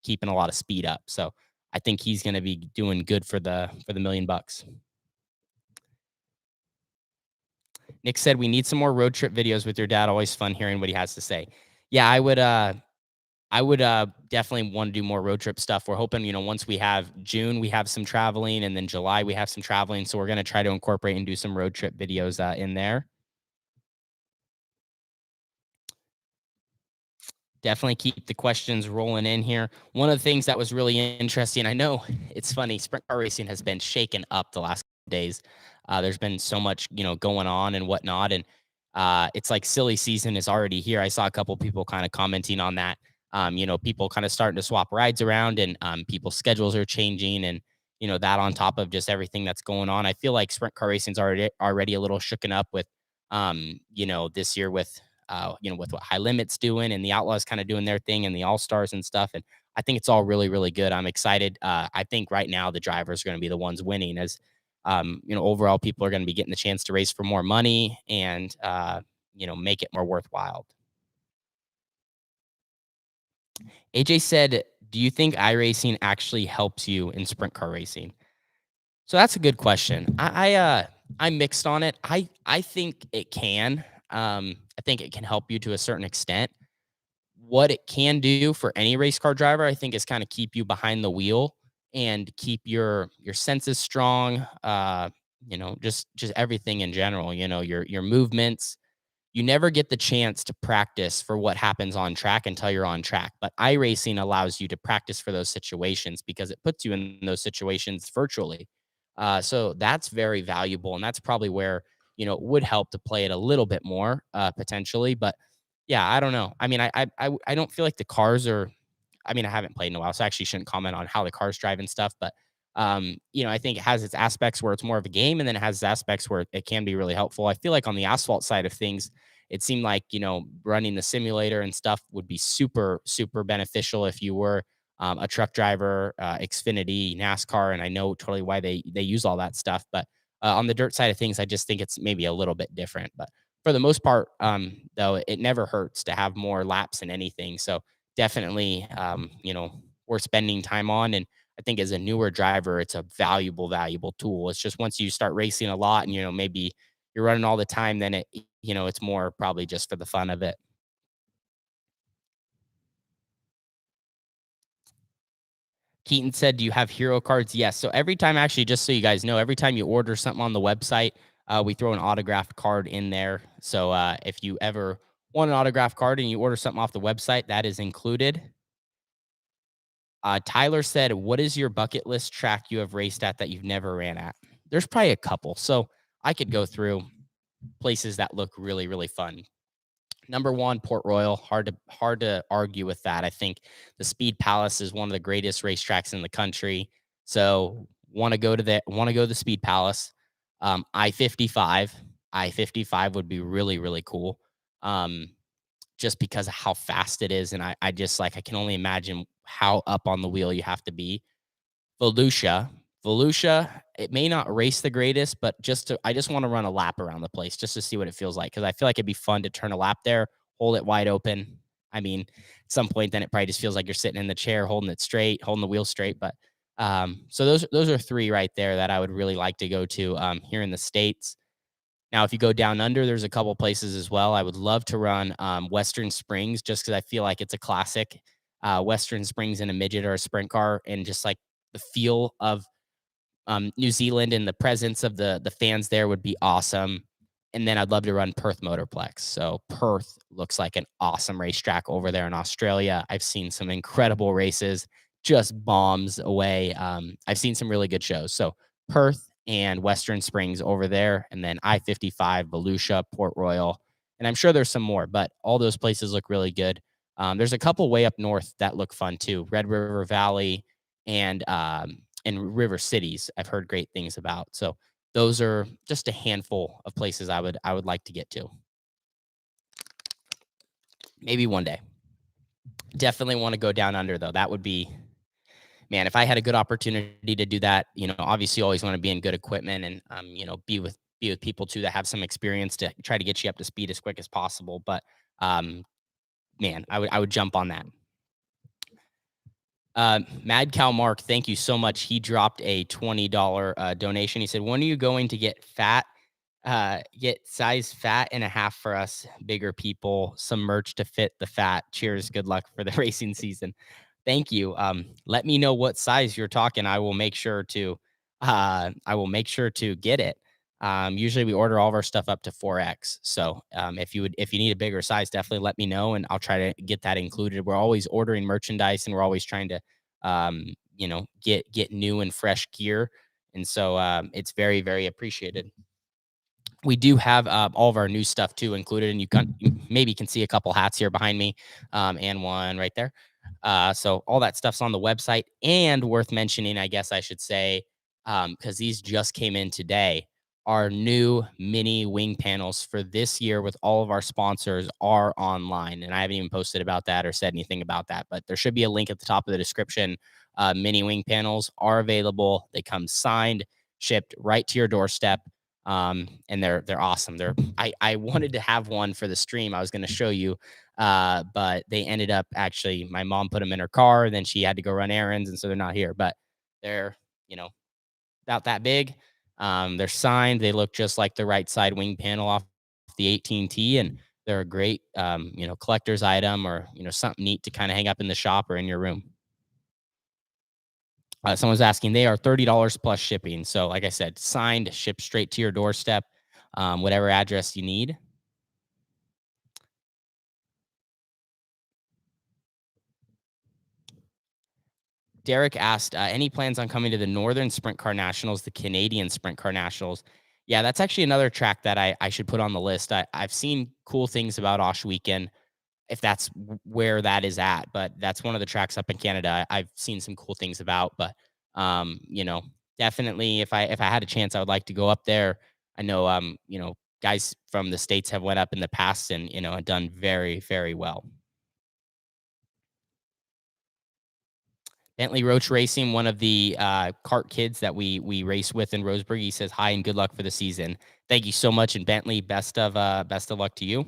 keeping a lot of speed up. So I think he's going to be doing good for the $1,000,000. Nick said we need some more road trip videos with your dad. Always fun hearing what he has to say. Yeah, I would definitely want to do more road trip stuff. We're hoping, once we have June, we have some traveling, and then July we have some traveling. So we're going to try to incorporate and do some road trip videos in there. Definitely keep the questions rolling in here. One of the things that was really interesting, I know it's funny, sprint car racing has been shaken up the last days. There's been so much, going on and whatnot. And it's like silly season is already here. I saw a couple people kind of commenting on that. People kind of starting to swap rides around, and people's schedules are changing, and that on top of just everything that's going on. I feel like sprint car racing's already a little shooken up with this year with what High Limit's doing and the Outlaws kind of doing their thing and the All Stars and stuff. And I think it's all really good. I'm excited. I think right now the drivers are going to be the ones winning, as overall people are going to be getting the chance to race for more money and make it more worthwhile. AJ said, "Do you think iRacing actually helps you in sprint car racing?" So that's a good question. I'm mixed on it. I think it can. I think it can help you to a certain extent. What it can do for any race car driver, I think, is kind of keep you behind the wheel and keep your senses strong. Just everything in general. Your movements. You never get the chance to practice for what happens on track until you're on track. But iRacing allows you to practice for those situations because it puts you in those situations virtually. So that's very valuable, and that's probably where it would help to play it a little bit more potentially. But yeah, I don't know. I mean, I don't feel like the cars are. I mean, I haven't played in a while, so I actually shouldn't comment on how the cars drive and stuff. But I think it has its aspects where it's more of a game, and then it has its aspects where it can be really helpful. I feel like on the asphalt side of things, it seemed like, running the simulator and stuff would be super, super beneficial if you were a truck driver, Xfinity, NASCAR, and I know totally why they use all that stuff. But on the dirt side of things, I just think it's maybe a little bit different. But for the most part, though, it never hurts to have more laps in anything. So definitely, worth spending time on. And I think as a newer driver, it's a valuable, valuable tool. It's just once you start racing a lot and, maybe you're running all the time, then it's more probably just for the fun of it. Keaton said, "Do you have hero cards?" Yes. So every time, actually, just so you guys know, every time you order something on the website, we throw an autographed card in there. So if you ever want an autographed card and you order something off the website, that is included. Tyler said, "What is your bucket list track you have raced at that you've never ran at?" There's probably a couple. So I could go through places that look really, really fun. Number one, Port Royal. Hard to argue with that. I think the Speed Palace is one of the greatest racetracks in the country. So want to go to the Speed Palace. I-55. I-55 would be really, really cool. Um, just because of how fast it is. And I just like I can only imagine how up on the wheel you have to be. Volusia. Volusia, it may not race the greatest, but I just want to run a lap around the place just to see what it feels like. Cause I feel like it'd be fun to turn a lap there, hold it wide open. I mean, at some point, then it probably just feels like you're sitting in the chair, holding it straight, holding the wheel straight. But so those are three right there that I would really like to go to here in the States. Now, if you go down under, there's a couple places as well. I would love to run Western Springs just because I feel like it's a classic. Western Springs in a midget or a sprint car, and just like the feel of New Zealand and the presence of the fans there would be awesome. And then I'd love to run Perth Motorplex. So Perth looks like an awesome racetrack over there in Australia. I've seen some incredible races, just bombs away. I've seen some really good shows. So Perth and Western Springs over there, and then I-55, Volusia, Port Royal, and I'm sure there's some more, but all those places look really good. There's a couple way up north that look fun too. Red River Valley and river cities I've heard great things about. So those are just a handful of places I would like to get to. Maybe one day. Definitely want to go down under though. That would be, man, if I had a good opportunity to do that, obviously you always want to be in good equipment and be with people too that have some experience to try to get you up to speed as quick as possible. But um man, I would jump on that. Mad Cow Mark, thank you so much. He dropped a $20 donation. He said, "When are you going to get fat? Get size fat and a half for us bigger people, some merch to fit the fat. Cheers. Good luck for the racing season." Thank you. Let me know what size you're talking. I will make sure to get it. Usually we order all of our stuff up to 4X. So if you need a bigger size, definitely let me know and I'll try to get that included. We're always ordering merchandise and we're always trying to get new and fresh gear. And so it's very, very appreciated. We do have all of our new stuff too included, and you maybe can see a couple hats here behind me, and one right there. So all that stuff's on the website, and worth mentioning, I guess I should say, because these just came in today. Our new mini wing panels for this year with all of our sponsors are online, and I haven't even posted about that or said anything about that. But there should be a link at the top of the description. Mini wing panels are available. They come signed, shipped right to your doorstep, and they're awesome. I wanted to have one for the stream. I was going to show you, but they ended up, actually, my mom put them in her car, and then she had to go run errands, and so they're not here. But they're you know about that big. They're signed. They look just like the right side wing panel off the 18T, and they're a great collector's item, or something neat to kind of hang up in the shop or in your room. Someone's asking, they are $30 plus shipping. So, like I said, signed, shipped straight to your doorstep, whatever address you need. Derek asked, any plans on coming to the Northern Sprint Car Nationals, the Canadian Sprint Car Nationals? Yeah, that's actually another track that I should put on the list. I've seen cool things about Osh Weekend, if that's where that is at, but that's one of the tracks up in Canada I've seen some cool things about. But definitely, if I had a chance, I would like to go up there. I know guys from the States have went up in the past and, done very, very well. Bentley Roach Racing, one of the kart kids that we race with in Roseburg, he says hi and good luck for the season. Thank you so much, and Bentley, best of luck to you.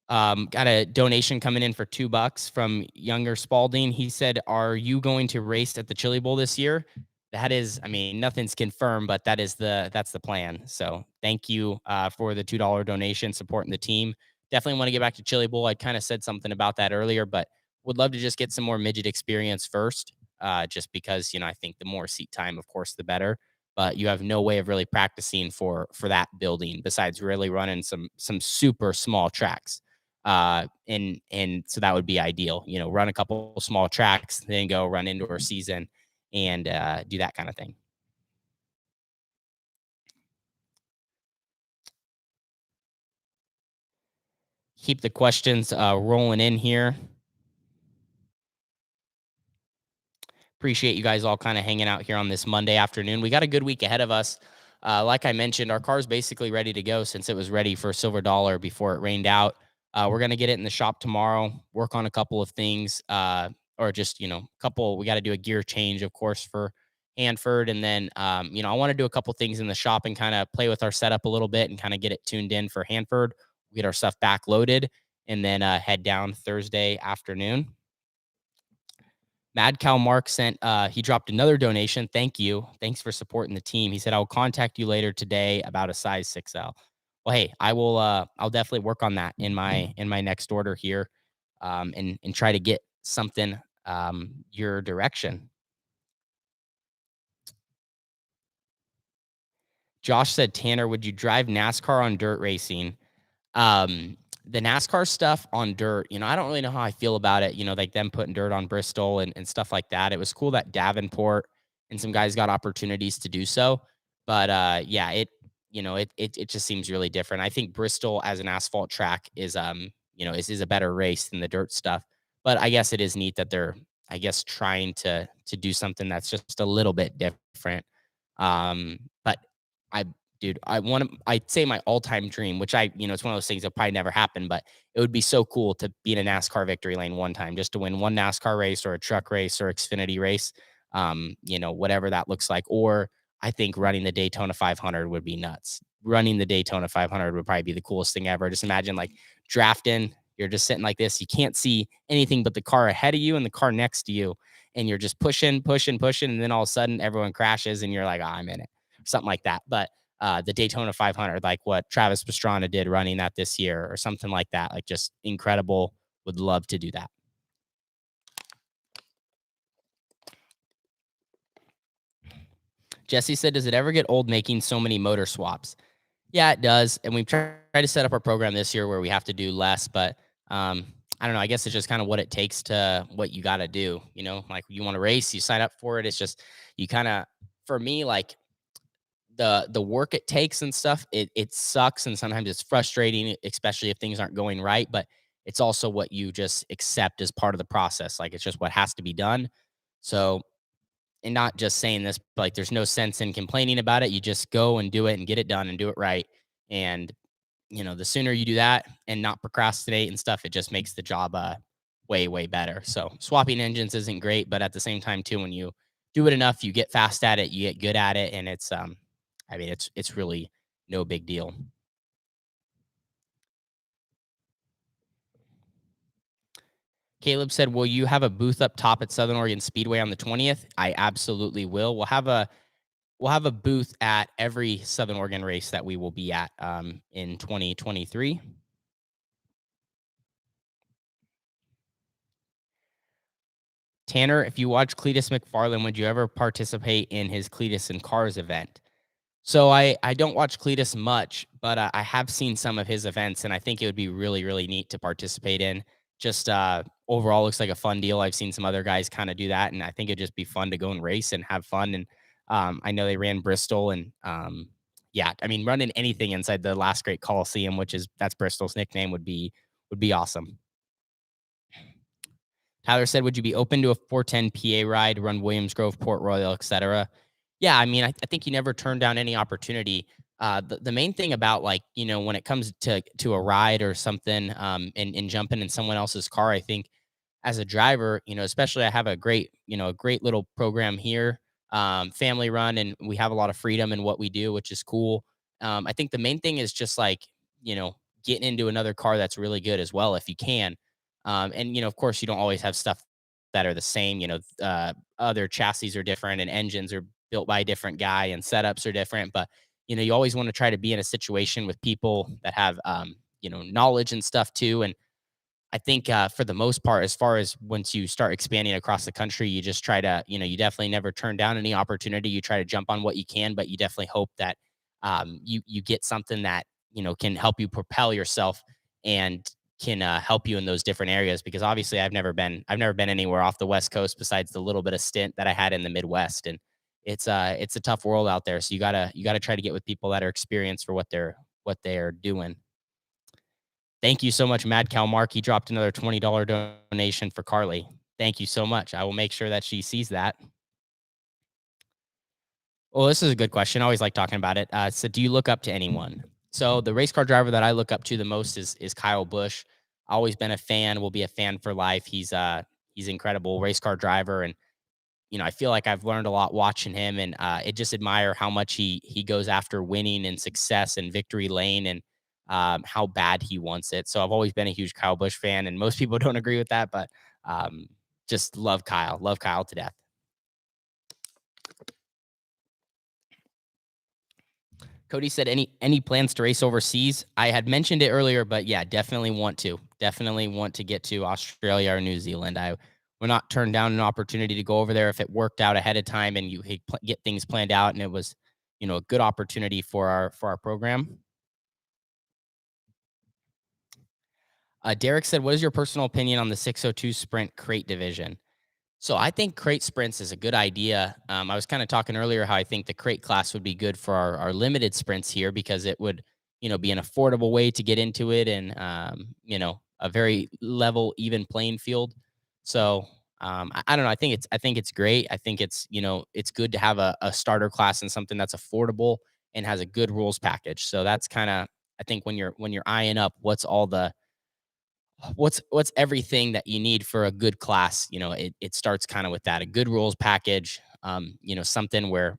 Got a donation coming in for $2 from Younger Spalding. He said, "Are you going to race at the Chili Bowl this year?" That is, I mean, nothing's confirmed, but that's the plan. So thank you for the $2 donation supporting the team. Definitely want to get back to Chili Bowl. I kind of said something about that earlier, but would love to just get some more midget experience first. Just because I think the more seat time, of course, the better. But you have no way of really practicing for that building besides really running some super small tracks. And so that would be ideal. Run a couple small tracks, then go run indoor season and do that kind of thing. Keep the questions rolling in here. Appreciate you guys all kind of hanging out here on this Monday afternoon. We got a good week ahead of us. Like I mentioned, our car's basically ready to go since it was ready for Silver Dollar before it rained out. We're gonna get it in the shop tomorrow. Work on a couple of things, or just couple. We got to do a gear change, of course, for Hanford, and then I want to do a couple things in the shop and kind of play with our setup a little bit and kind of get it tuned in for Hanford. Get our stuff back loaded, and then head down Thursday afternoon. Mad Cow Mark sent he dropped another donation. Thank you. Thanks for supporting the team. He said, "I'll contact you later today about a size 6L." Well, hey, I'll definitely work on that in my next order here. And try to get something your direction. Josh said, "Tanner, would you drive NASCAR on dirt racing?" Um, the NASCAR stuff on dirt, I don't really know how I feel about it, like them putting dirt on Bristol and stuff like that. It was cool that Davenport and some guys got opportunities to do so. But yeah, it just seems really different. I think Bristol as an asphalt track is a better race than the dirt stuff. But I guess it is neat that they're, I guess, trying to do something that's just a little bit different. But I dude, I'd say my all-time dream, which it's one of those things that'll probably never happen, but it would be so cool to be in a NASCAR victory lane one time, just to win one NASCAR race or a truck race or Xfinity race, whatever that looks like. Or I think running the Daytona 500 would be nuts. Running the Daytona 500 would probably be the coolest thing ever. Just imagine like drafting, you're just sitting like this. You can't see anything but the car ahead of you and the car next to you. And you're just pushing, pushing, pushing. And then all of a sudden everyone crashes and you're like, oh, I'm in it. Something like that. But the Daytona 500, like what Travis Pastrana did running that this year or something like that. Like just incredible. Would love to do that. Jesse said, "Does it ever get old making so many motor swaps?" Yeah, it does. And we've tried to set up our program this year where we have to do less, but I don't know. I guess it's just kind of what it takes to what you got to do. Like you want to race, you sign up for it. It's just, you kind of, for me, like the work it takes and stuff, it sucks and sometimes it's frustrating, especially if things aren't going right. But it's also what you just accept as part of the process. Like it's just what has to be done. So, and not just saying this, but like there's no sense in complaining about it. You just go and do it and get it done and do it right. And the sooner you do that and not procrastinate and stuff, it just makes the job way, way better. So swapping engines isn't great, but at the same time too, when you do it enough, you get fast at it, you get good at it, and it's really no big deal. Caleb said, "Will you have a booth up top at Southern Oregon Speedway on the 20th?" I absolutely will. We'll have a booth at every Southern Oregon race that we will be at in 2023. Tanner, if you watch Cletus McFarland, would you ever participate in his Cletus and Cars event? So I don't watch Cletus much, but I have seen some of his events, and I think it would be really, really neat to participate in. Just overall, looks like a fun deal. I've seen some other guys kind of do that, and I think it'd just be fun to go and race and have fun. And I know they ran Bristol, and yeah, I mean, running anything inside the last great Coliseum, that's Bristol's nickname, would be awesome. Tyler said, "Would you be open to a 410 PA ride, run Williams Grove, Port Royal, etc.?" Yeah, I mean, I think you never turn down any opportunity. The main thing about, like, when it comes to a ride or something, and jumping in someone else's car, I think as a driver, especially I have a great little program here, family run, and we have a lot of freedom in what we do, which is cool. I think the main thing is just like, you know, getting into another car that's really good as well if you can. And of course, you don't always have stuff that are the same. Other chassis are different and engines are built by a different guy and setups are different. But you always want to try to be in a situation with people that have knowledge and stuff too. And I think, for the most part, as far as once you start expanding across the country, you just try to, you definitely never turn down any opportunity. You try to jump on what you can, but you definitely hope that you get something that can help you propel yourself and can help you in those different areas. Because obviously, I've never been anywhere off the West Coast besides the little bit of stint that I had in the Midwest, and it's a tough world out there. So you gotta try to get with people that are experienced for what they're doing. Thank you so much, Mad Cow Mark. He dropped another $20 donation for Carly. Thank you so much. I will make sure that she sees that. Well, this is a good question. I always like talking about it. So, do you look up to anyone? So, the race car driver that I look up to the most is Kyle Busch. Always been a fan. Will be a fan for life. He's incredible race car driver, and I feel like I've learned a lot watching him, and I just admire how much he goes after winning and success and victory lane, and how bad he wants it. So I've always been a huge Kyle Busch fan, and most people don't agree with that, but um, just love Kyle to death. Cody said, any plans to race overseas? I had mentioned it earlier, but yeah, definitely want to get to Australia or New Zealand. I will not turn down an opportunity to go over there if it worked out ahead of time and get things planned out, and it was a good opportunity for our program. Derek said, "What is your personal opinion on the 602 Sprint crate division?" So I think crate sprints is a good idea. I was kind of talking earlier how I think the crate class would be good for our limited sprints here because it would, be an affordable way to get into it, and a very level, even playing field. So I don't know. I think it's great. I think it's good to have a starter class and something that's affordable and has a good rules package. So that's kind of, I think, when you're eyeing up what's everything that you need for a good class. It starts kind of with that, a good rules package, something where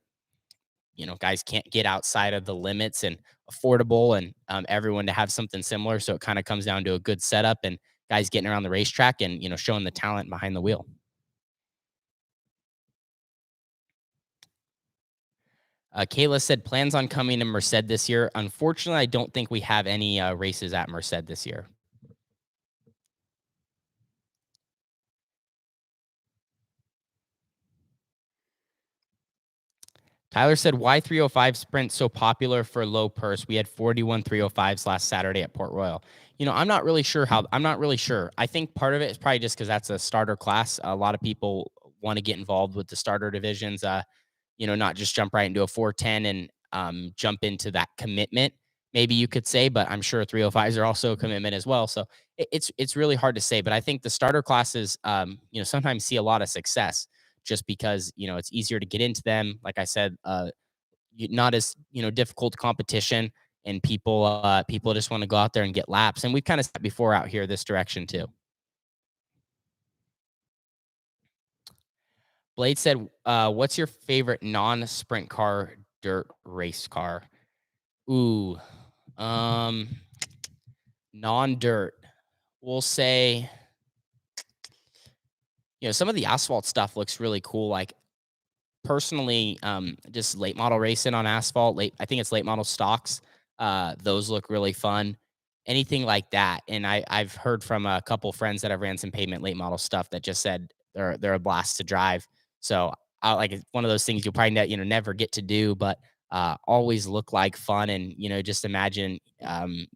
guys can't get outside of the limits, and affordable, and everyone to have something similar. So it kind of comes down to a good setup and guys getting around the racetrack and showing the talent behind the wheel. Kayla said plans on coming to Merced this year. Unfortunately, I don't think we have any races at Merced this year. Tyler said, "Why 305 Sprint so popular for low purse? We had 41 305s last Saturday at Port Royal." I'm not really sure. I think part of it is probably just because that's a starter class. A lot of people want to get involved with the starter divisions, not just jump right into a 410 and jump into that commitment, maybe you could say, but I'm sure 305s are also a commitment as well. So it's really hard to say. But I think the starter classes, sometimes see a lot of success just because it's easier to get into them. Like I said, not as difficult competition, and people just want to go out there and get laps. And we've kind of said before out here this direction too. Blade said, "What's your favorite non-sprint car dirt race car?" Ooh, um, non-dirt. We'll say, some of the asphalt stuff looks really cool. Like, personally, just late model racing on asphalt, I think it's late model stocks. Those look really fun. Anything like that. And I've heard from a couple friends that have ran some pavement late model stuff that just said they're a blast to drive. So I like, it's one of those things you'll probably never get to do, but always look like fun. And just imagine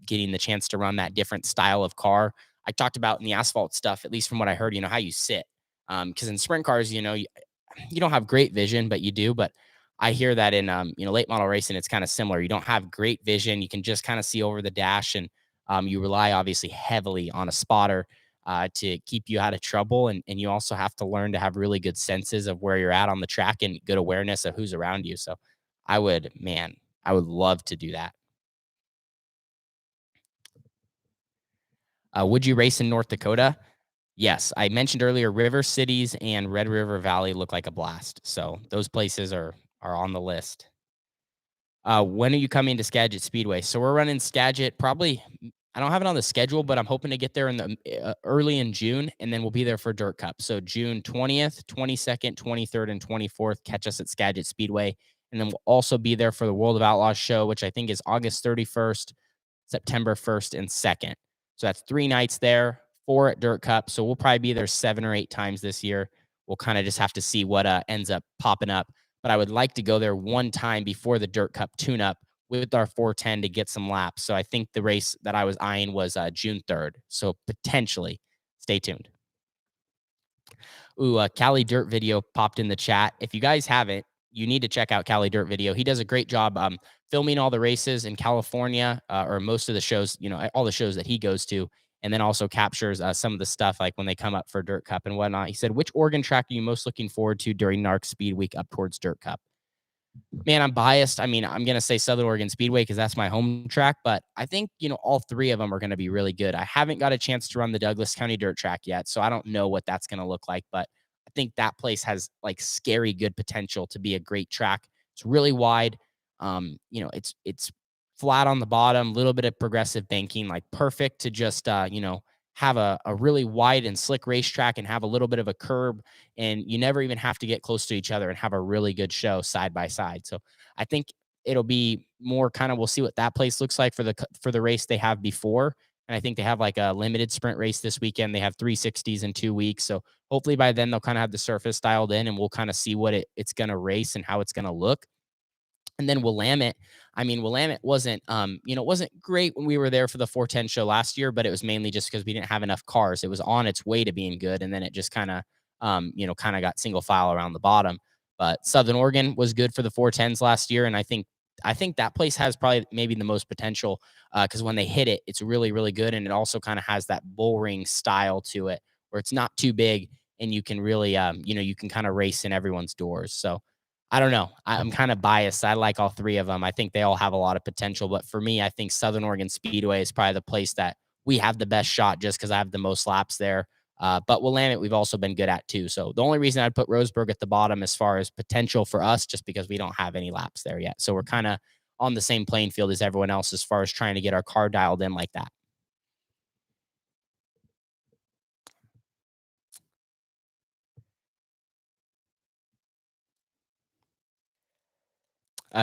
getting the chance to run that different style of car. I talked about in the asphalt stuff, at least from what I heard, how you sit. Because in sprint cars, you don't have great vision, but you do. But I hear that in late model racing, it's kind of similar. You don't have great vision. You can just kind of see over the dash, and you rely obviously heavily on a spotter to keep you out of trouble. And you also have to learn to have really good senses of where you're at on the track and good awareness of who's around you. So I would, man, I would love to do that. Would you race in North Dakota? Yes, I mentioned earlier River Cities and Red River Valley look like a blast. So those places are on the list. When are you coming to Skagit Speedway? So we're running Skagit probably. I don't have it on the schedule, but I'm hoping to get there in the early in June, and then we'll be there for Dirt Cup. So June 20th, 22nd, 23rd, and 24th. Catch us at Skagit Speedway, and then we'll also be there for the World of Outlaws show, which I think is August 31st, September 1st, and 2nd. So that's 3 nights there, 4 at Dirt Cup. So we'll probably be there 7 or 8 times this year. We'll kind of just have to see what ends up popping up, but I would like to go there one time before the Dirt Cup tune up with our 410 to get some laps. So I think the race that I was eyeing was June 3rd. So potentially stay tuned. Ooh, Cali Dirt Video popped in the chat. If you guys haven't, you need to check out Cali Dirt Video. He does a great job filming all the races in California, or most of the shows, all the shows that he goes to, and then also captures some of the stuff like when they come up for Dirt Cup and whatnot. He said, which Oregon track are you most looking forward to during NARC Speed Week up towards Dirt Cup? Man, I'm biased. I mean, I'm going to say Southern Oregon Speedway because that's my home track, but I think, all three of them are going to be really good. I haven't got a chance to run the Douglas County Dirt Track yet, so I don't know what that's going to look like, but I think that place has like scary good potential to be a great track. It's really wide. It's flat on the bottom, little bit of progressive banking, like perfect to just have a really wide and slick racetrack and have a little bit of a curb, and you never even have to get close to each other and have a really good show side by side. So I think it'll be more kind of, we'll see what that place looks like for the race they have before. And I think they have like a limited sprint race this weekend. They have 360s in 2 weeks. So hopefully by then they'll kind of have the surface dialed in and we'll kind of see what it's going to race and how it's going to look. And then Willamette, I mean, Willamette wasn't, wasn't great when we were there for the 410 show last year, but it was mainly just because we didn't have enough cars. It was on its way to being good. And then it just kind of, kind of got single file around the bottom. But Southern Oregon was good for the 410s last year. And I think that place has probably maybe the most potential because when they hit it, it's really, really good. And it also kind of has that bull ring style to it where it's not too big and you can really, you can kind of race in everyone's doors. So, I don't know. I'm kind of biased. I like all three of them. I think they all have a lot of potential. But for me, I think Southern Oregon Speedway is probably the place that we have the best shot just because I have the most laps there. But Willamette, we've also been good at too. So the only reason I'd put Roseburg at the bottom as far as potential for us, just because we don't have any laps there yet. So we're kind of on the same playing field as everyone else as far as trying to get our car dialed in like that.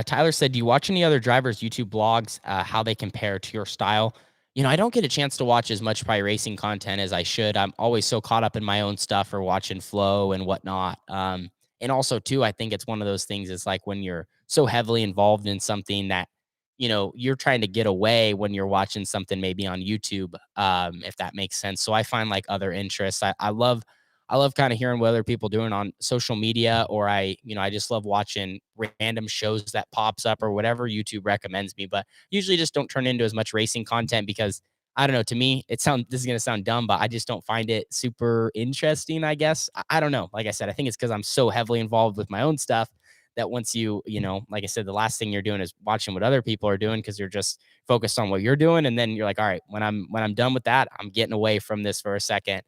Tyler said, "Do you watch any other drivers' YouTube blogs? How they compare to your style?" I don't get a chance to watch as much probably racing content as I should. I'm always so caught up in my own stuff or watching flow and whatnot. And also, too, I think it's one of those things. It's like when you're so heavily involved in something that you're trying to get away when you're watching something maybe on YouTube, if that makes sense. So I find like other interests. I love kind of hearing what other people doing on social media, or I just love watching random shows that pops up or whatever YouTube recommends me. But usually just don't turn into as much racing content because I don't know. To me, this is gonna sound dumb, but I just don't find it super interesting. I guess I don't know. Like I said, I think it's because I'm so heavily involved with my own stuff that once like I said, the last thing you're doing is watching what other people are doing because you're just focused on what you're doing, and then you're like, all right, when I'm done with that, I'm getting away from this for a second,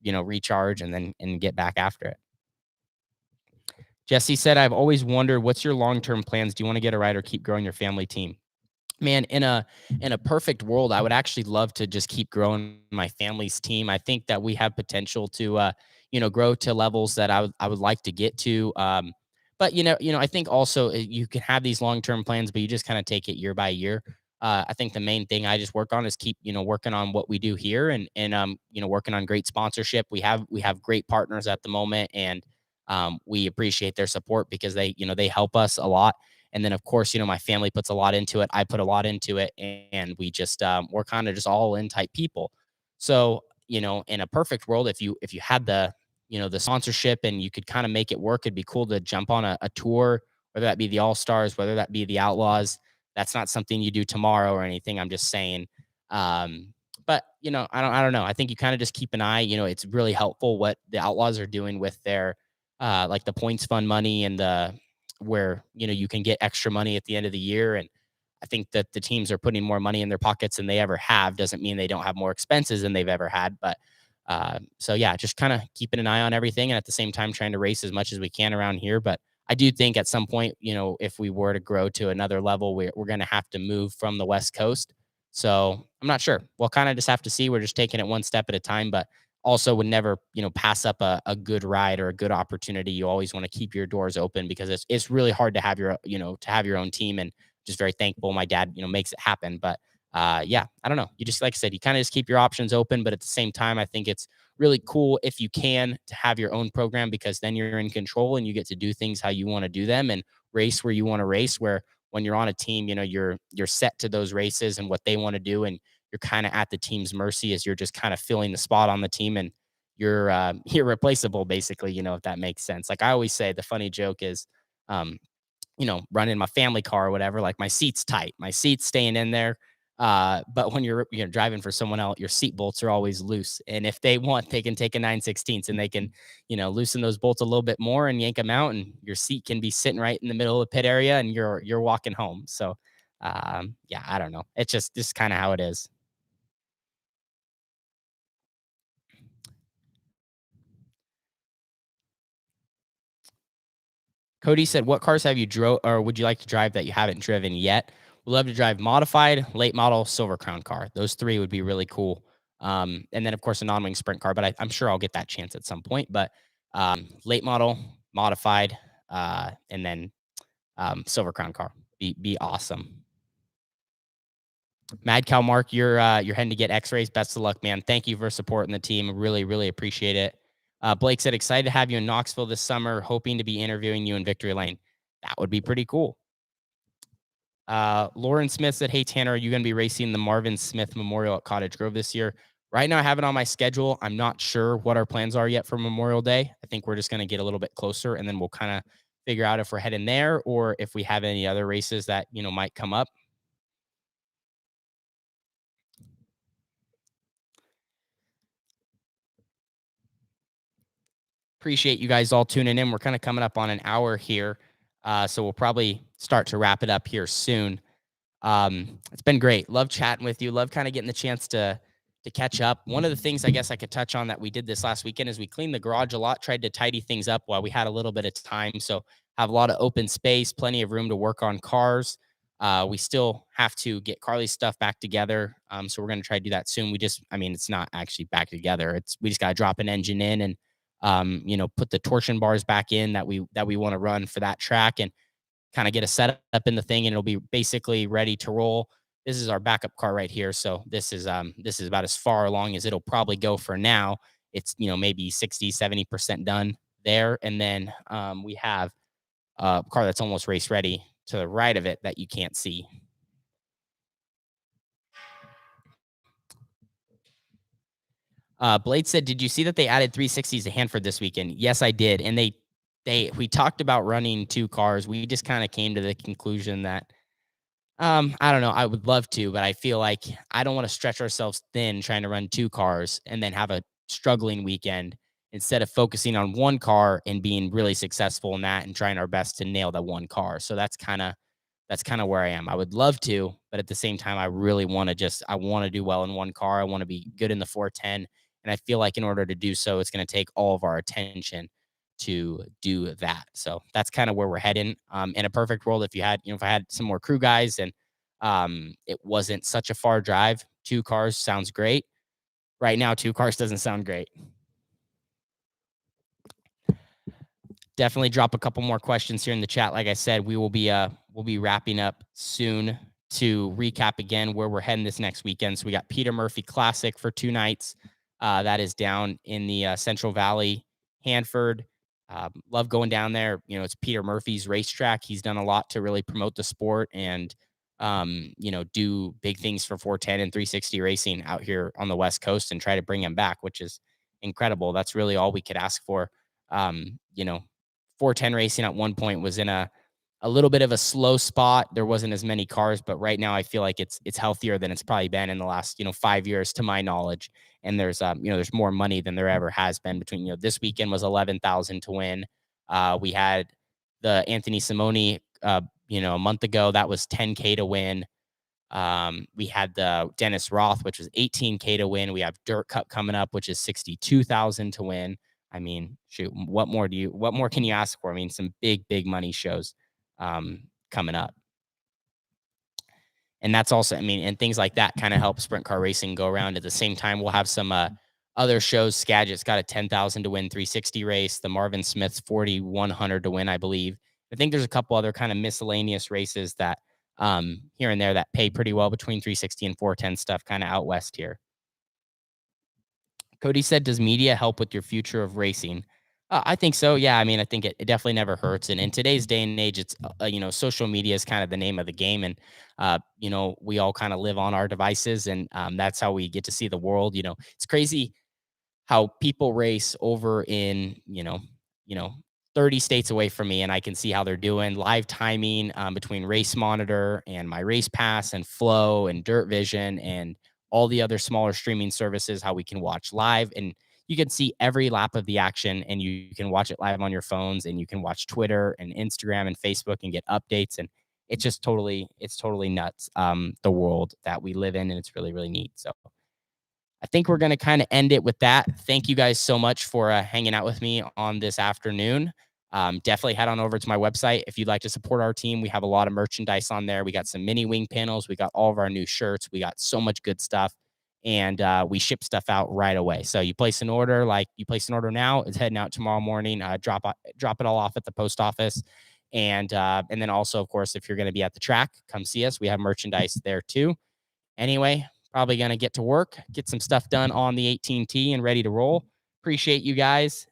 recharge and then get back after it. Jesse said, I've always wondered, what's your long-term plans? Do you want to get a ride or keep growing your family team? Man, in a perfect world, I would actually love to just keep growing my family's team. I think that we have potential to grow to levels that I would like to get to. But I think also you can have these long-term plans, but you just kind of take it year by year. I think the main thing I just work on is keep working on what we do here, and working on great sponsorship. We have great partners at the moment, and we appreciate their support because they help us a lot. And then of course, my family puts a lot into it. I put a lot into it, and we just we're kind of just all in type people. So in a perfect world, if you had the sponsorship and you could kind of make it work, it'd be cool to jump on a tour, whether that be the All Stars, whether that be the Outlaws. That's not something you do tomorrow or anything. I'm just saying. But I don't know. I think you kind of just keep an eye. It's really helpful what the Outlaws are doing with their like the points fund money and the where you can get extra money at the end of the year, and I think that the teams are putting more money in their pockets than they ever have. Doesn't mean they don't have more expenses than they've ever had, but so yeah, just kind of keeping an eye on everything, and at the same time trying to race as much as we can around here. But I do think at some point, if we were to grow to another level, we're going to have to move from the West Coast. So I'm not sure. We'll kind of just have to see. We're just taking it one step at a time, but also would never, pass up a good ride or a good opportunity. You always want to keep your doors open because it's really hard to have your own team, and just very thankful my dad, makes it happen. But yeah, I don't know. You just, like I said, you kind of just keep your options open, but at the same time, I think it's really cool if you can to have your own program, because then you're in control and you get to do things how you want to do them and race where you want to race. Where when you're on a team, you're set to those races and what they want to do, and you're kind of at the team's mercy as you're just kind of filling the spot on the team, and you're irreplaceable, basically. If that makes sense. Like I always say, the funny joke is, um, running my family car or whatever, like my seat's tight, my seat's staying in there. But when you're driving for someone else, your seat bolts are always loose. And if they want, they can take a 9/16 and they can, loosen those bolts a little bit more and yank them out, and your seat can be sitting right in the middle of the pit area, and you're walking home. So yeah, I don't know. It's just kind of how it is. Cody said, "What cars have you drove, or would you like to drive that you haven't driven yet?" Would love to drive modified, late model, silver crown car. Those three would be really cool. And then of course a non-wing sprint car, but I'm sure I'll get that chance at some point. But late model, modified, and then silver crown car be awesome. Mad Cow Mark, you're heading to get X-rays. Best of luck, man. Thank you for supporting the team. Really, really appreciate it. Blake said, excited to have you in Knoxville this summer. Hoping to be interviewing you in Victory Lane. That would be pretty cool. Lauren Smith said, "Hey Tanner, are you going to be racing the Marvin Smith Memorial at Cottage Grove this year?" Right now, I have it on my schedule. I'm not sure what our plans are yet for Memorial Day. I think we're just going to get a little bit closer, and then we'll kind of figure out if we're heading there or if we have any other races that might come up. Appreciate you guys all tuning in. We're kind of coming up on an hour here, so we'll probably start to wrap it up here soon. It's been great. Love chatting with you. Love kind of getting the chance to catch up. One of the things I guess I could touch on that we did this last weekend is we cleaned the garage a lot, tried to tidy things up while we had a little bit of time. So have a lot of open space, plenty of room to work on cars. We still have to get Carly's stuff back together. So we're going to try to do that soon. I mean, it's not actually back together. We just got to drop an engine in and, put the torsion bars back in that we want to run for that track, and kind of get a setup in the thing, and it'll be basically ready to roll. This is our backup car right here. So this is about as far along as it'll probably go for now. It's, maybe 60-70% done there. And then we have a car that's almost race ready to the right of it that you can't see. Blade said, "Did you see that they added 360s to Hanford this weekend?" Yes, I did. And we talked about running two cars. We just kind of came to the conclusion that I don't know. I would love to, but I feel like I don't want to stretch ourselves thin trying to run two cars and then have a struggling weekend, instead of focusing on one car and being really successful in that and trying our best to nail that one car. So that's kind of where I am. I would love to, but at the same time, I really want to I want to do well in one car. I want to be good in the 410. And I feel like in order to do so, it's going to take all of our attention to do that. So that's kind of where we're heading. In a perfect world, if I had some more crew guys and it wasn't such a far drive, two cars sounds great. Right now, two cars doesn't sound great. Definitely drop a couple more questions here in the chat. Like I said, we'll be wrapping up soon to recap again where we're heading this next weekend. So we got Peter Murphy Classic for 2 nights. That is down in the Central Valley, Hanford. Love going down there. It's Peter Murphy's racetrack. He's done a lot to really promote the sport and do big things for 410 and 360 racing out here on the West Coast, and try to bring him back, which is incredible. That's really all we could ask for. Um, you know, 410 racing at one point was in a little bit of a slow spot. There wasn't as many cars, but right now I feel like it's healthier than it's probably been in the last 5 years, to my knowledge. And there's more money than there ever has been. Between this weekend was 11,000 to win. We had the Anthony Simone a month ago, that was 10K to win. We had the Dennis Roth, which was 18K to win. We have Dirt Cup coming up, which is 62,000 to win. I mean, shoot, what more can you ask for? I mean, some big money shows coming up. And that's also, I mean, and things like that kind of help sprint car racing go around. At the same time, we'll have some other shows. Skagit's got a 10,000 to win 360 race. The Marvin Smith's 4,100 to win, I believe. I think there's a couple other kind of miscellaneous races that here and there that pay pretty well between 360 and 410 stuff, kind of out west here. Cody said, "Does media help with your future of racing?" I think so. Yeah. I mean, I think it definitely never hurts. And in today's day and age, it's, social media is kind of the name of the game. And, we all kind of live on our devices, and that's how we get to see the world. It's crazy how people race over in, 30 states away from me, and I can see how they're doing live timing between Race Monitor and My Race Pass and Flow and Dirt Vision and all the other smaller streaming services, how we can watch live, and you can see every lap of the action, and you can watch it live on your phones, and you can watch Twitter and Instagram and Facebook and get updates. And it's totally nuts. The world that we live in, and it's really, really neat. So I think we're going to kind of end it with that. Thank you guys so much for hanging out with me on this afternoon. Definitely head on over to my website if you'd like to support our team. We have a lot of merchandise on there. We got some mini wing panels. We got all of our new shirts. We got so much good stuff, and we ship stuff out right away. So you place an order, now. It's heading out tomorrow morning. Drop it all off at the post office, and then also, of course, if you're going to be at the track, come see us. We have merchandise there too. Anyway, probably going to get to work, get some stuff done on the 18T and ready to roll. Appreciate you guys.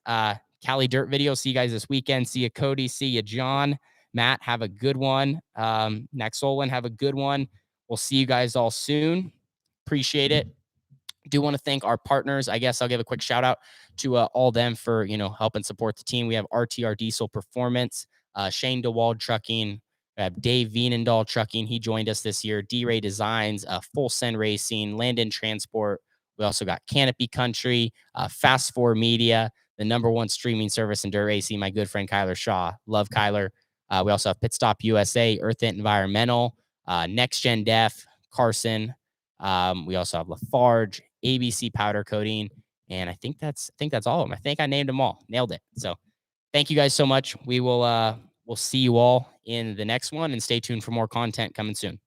Cali Dirt Video. See you guys this weekend. See you, Cody. See you, John. Matt, have a good one. Naxolin, have a good one. We'll see you guys all soon. Appreciate it. Do want to thank our partners. I guess I'll give a quick shout out to all them for, helping support the team. We have RTR Diesel Performance, Shane DeWald Trucking, we have Dave Vienendahl Trucking. He joined us this year. D-Ray Designs, Full Send Racing, Landon Transport. We also got Canopy Country, Fast Four Media, the #1 streaming service in dirt racing, my good friend Kyler Shaw. Love Kyler. We also have Pit Stop USA, Earth Environmental, Next Gen Def, Carson. We also have Lafarge, ABC Powder Coating, and I think that's all of them. I think I named them all. Nailed it. So thank you guys so much. We'll see you all in the next one, and stay tuned for more content coming soon.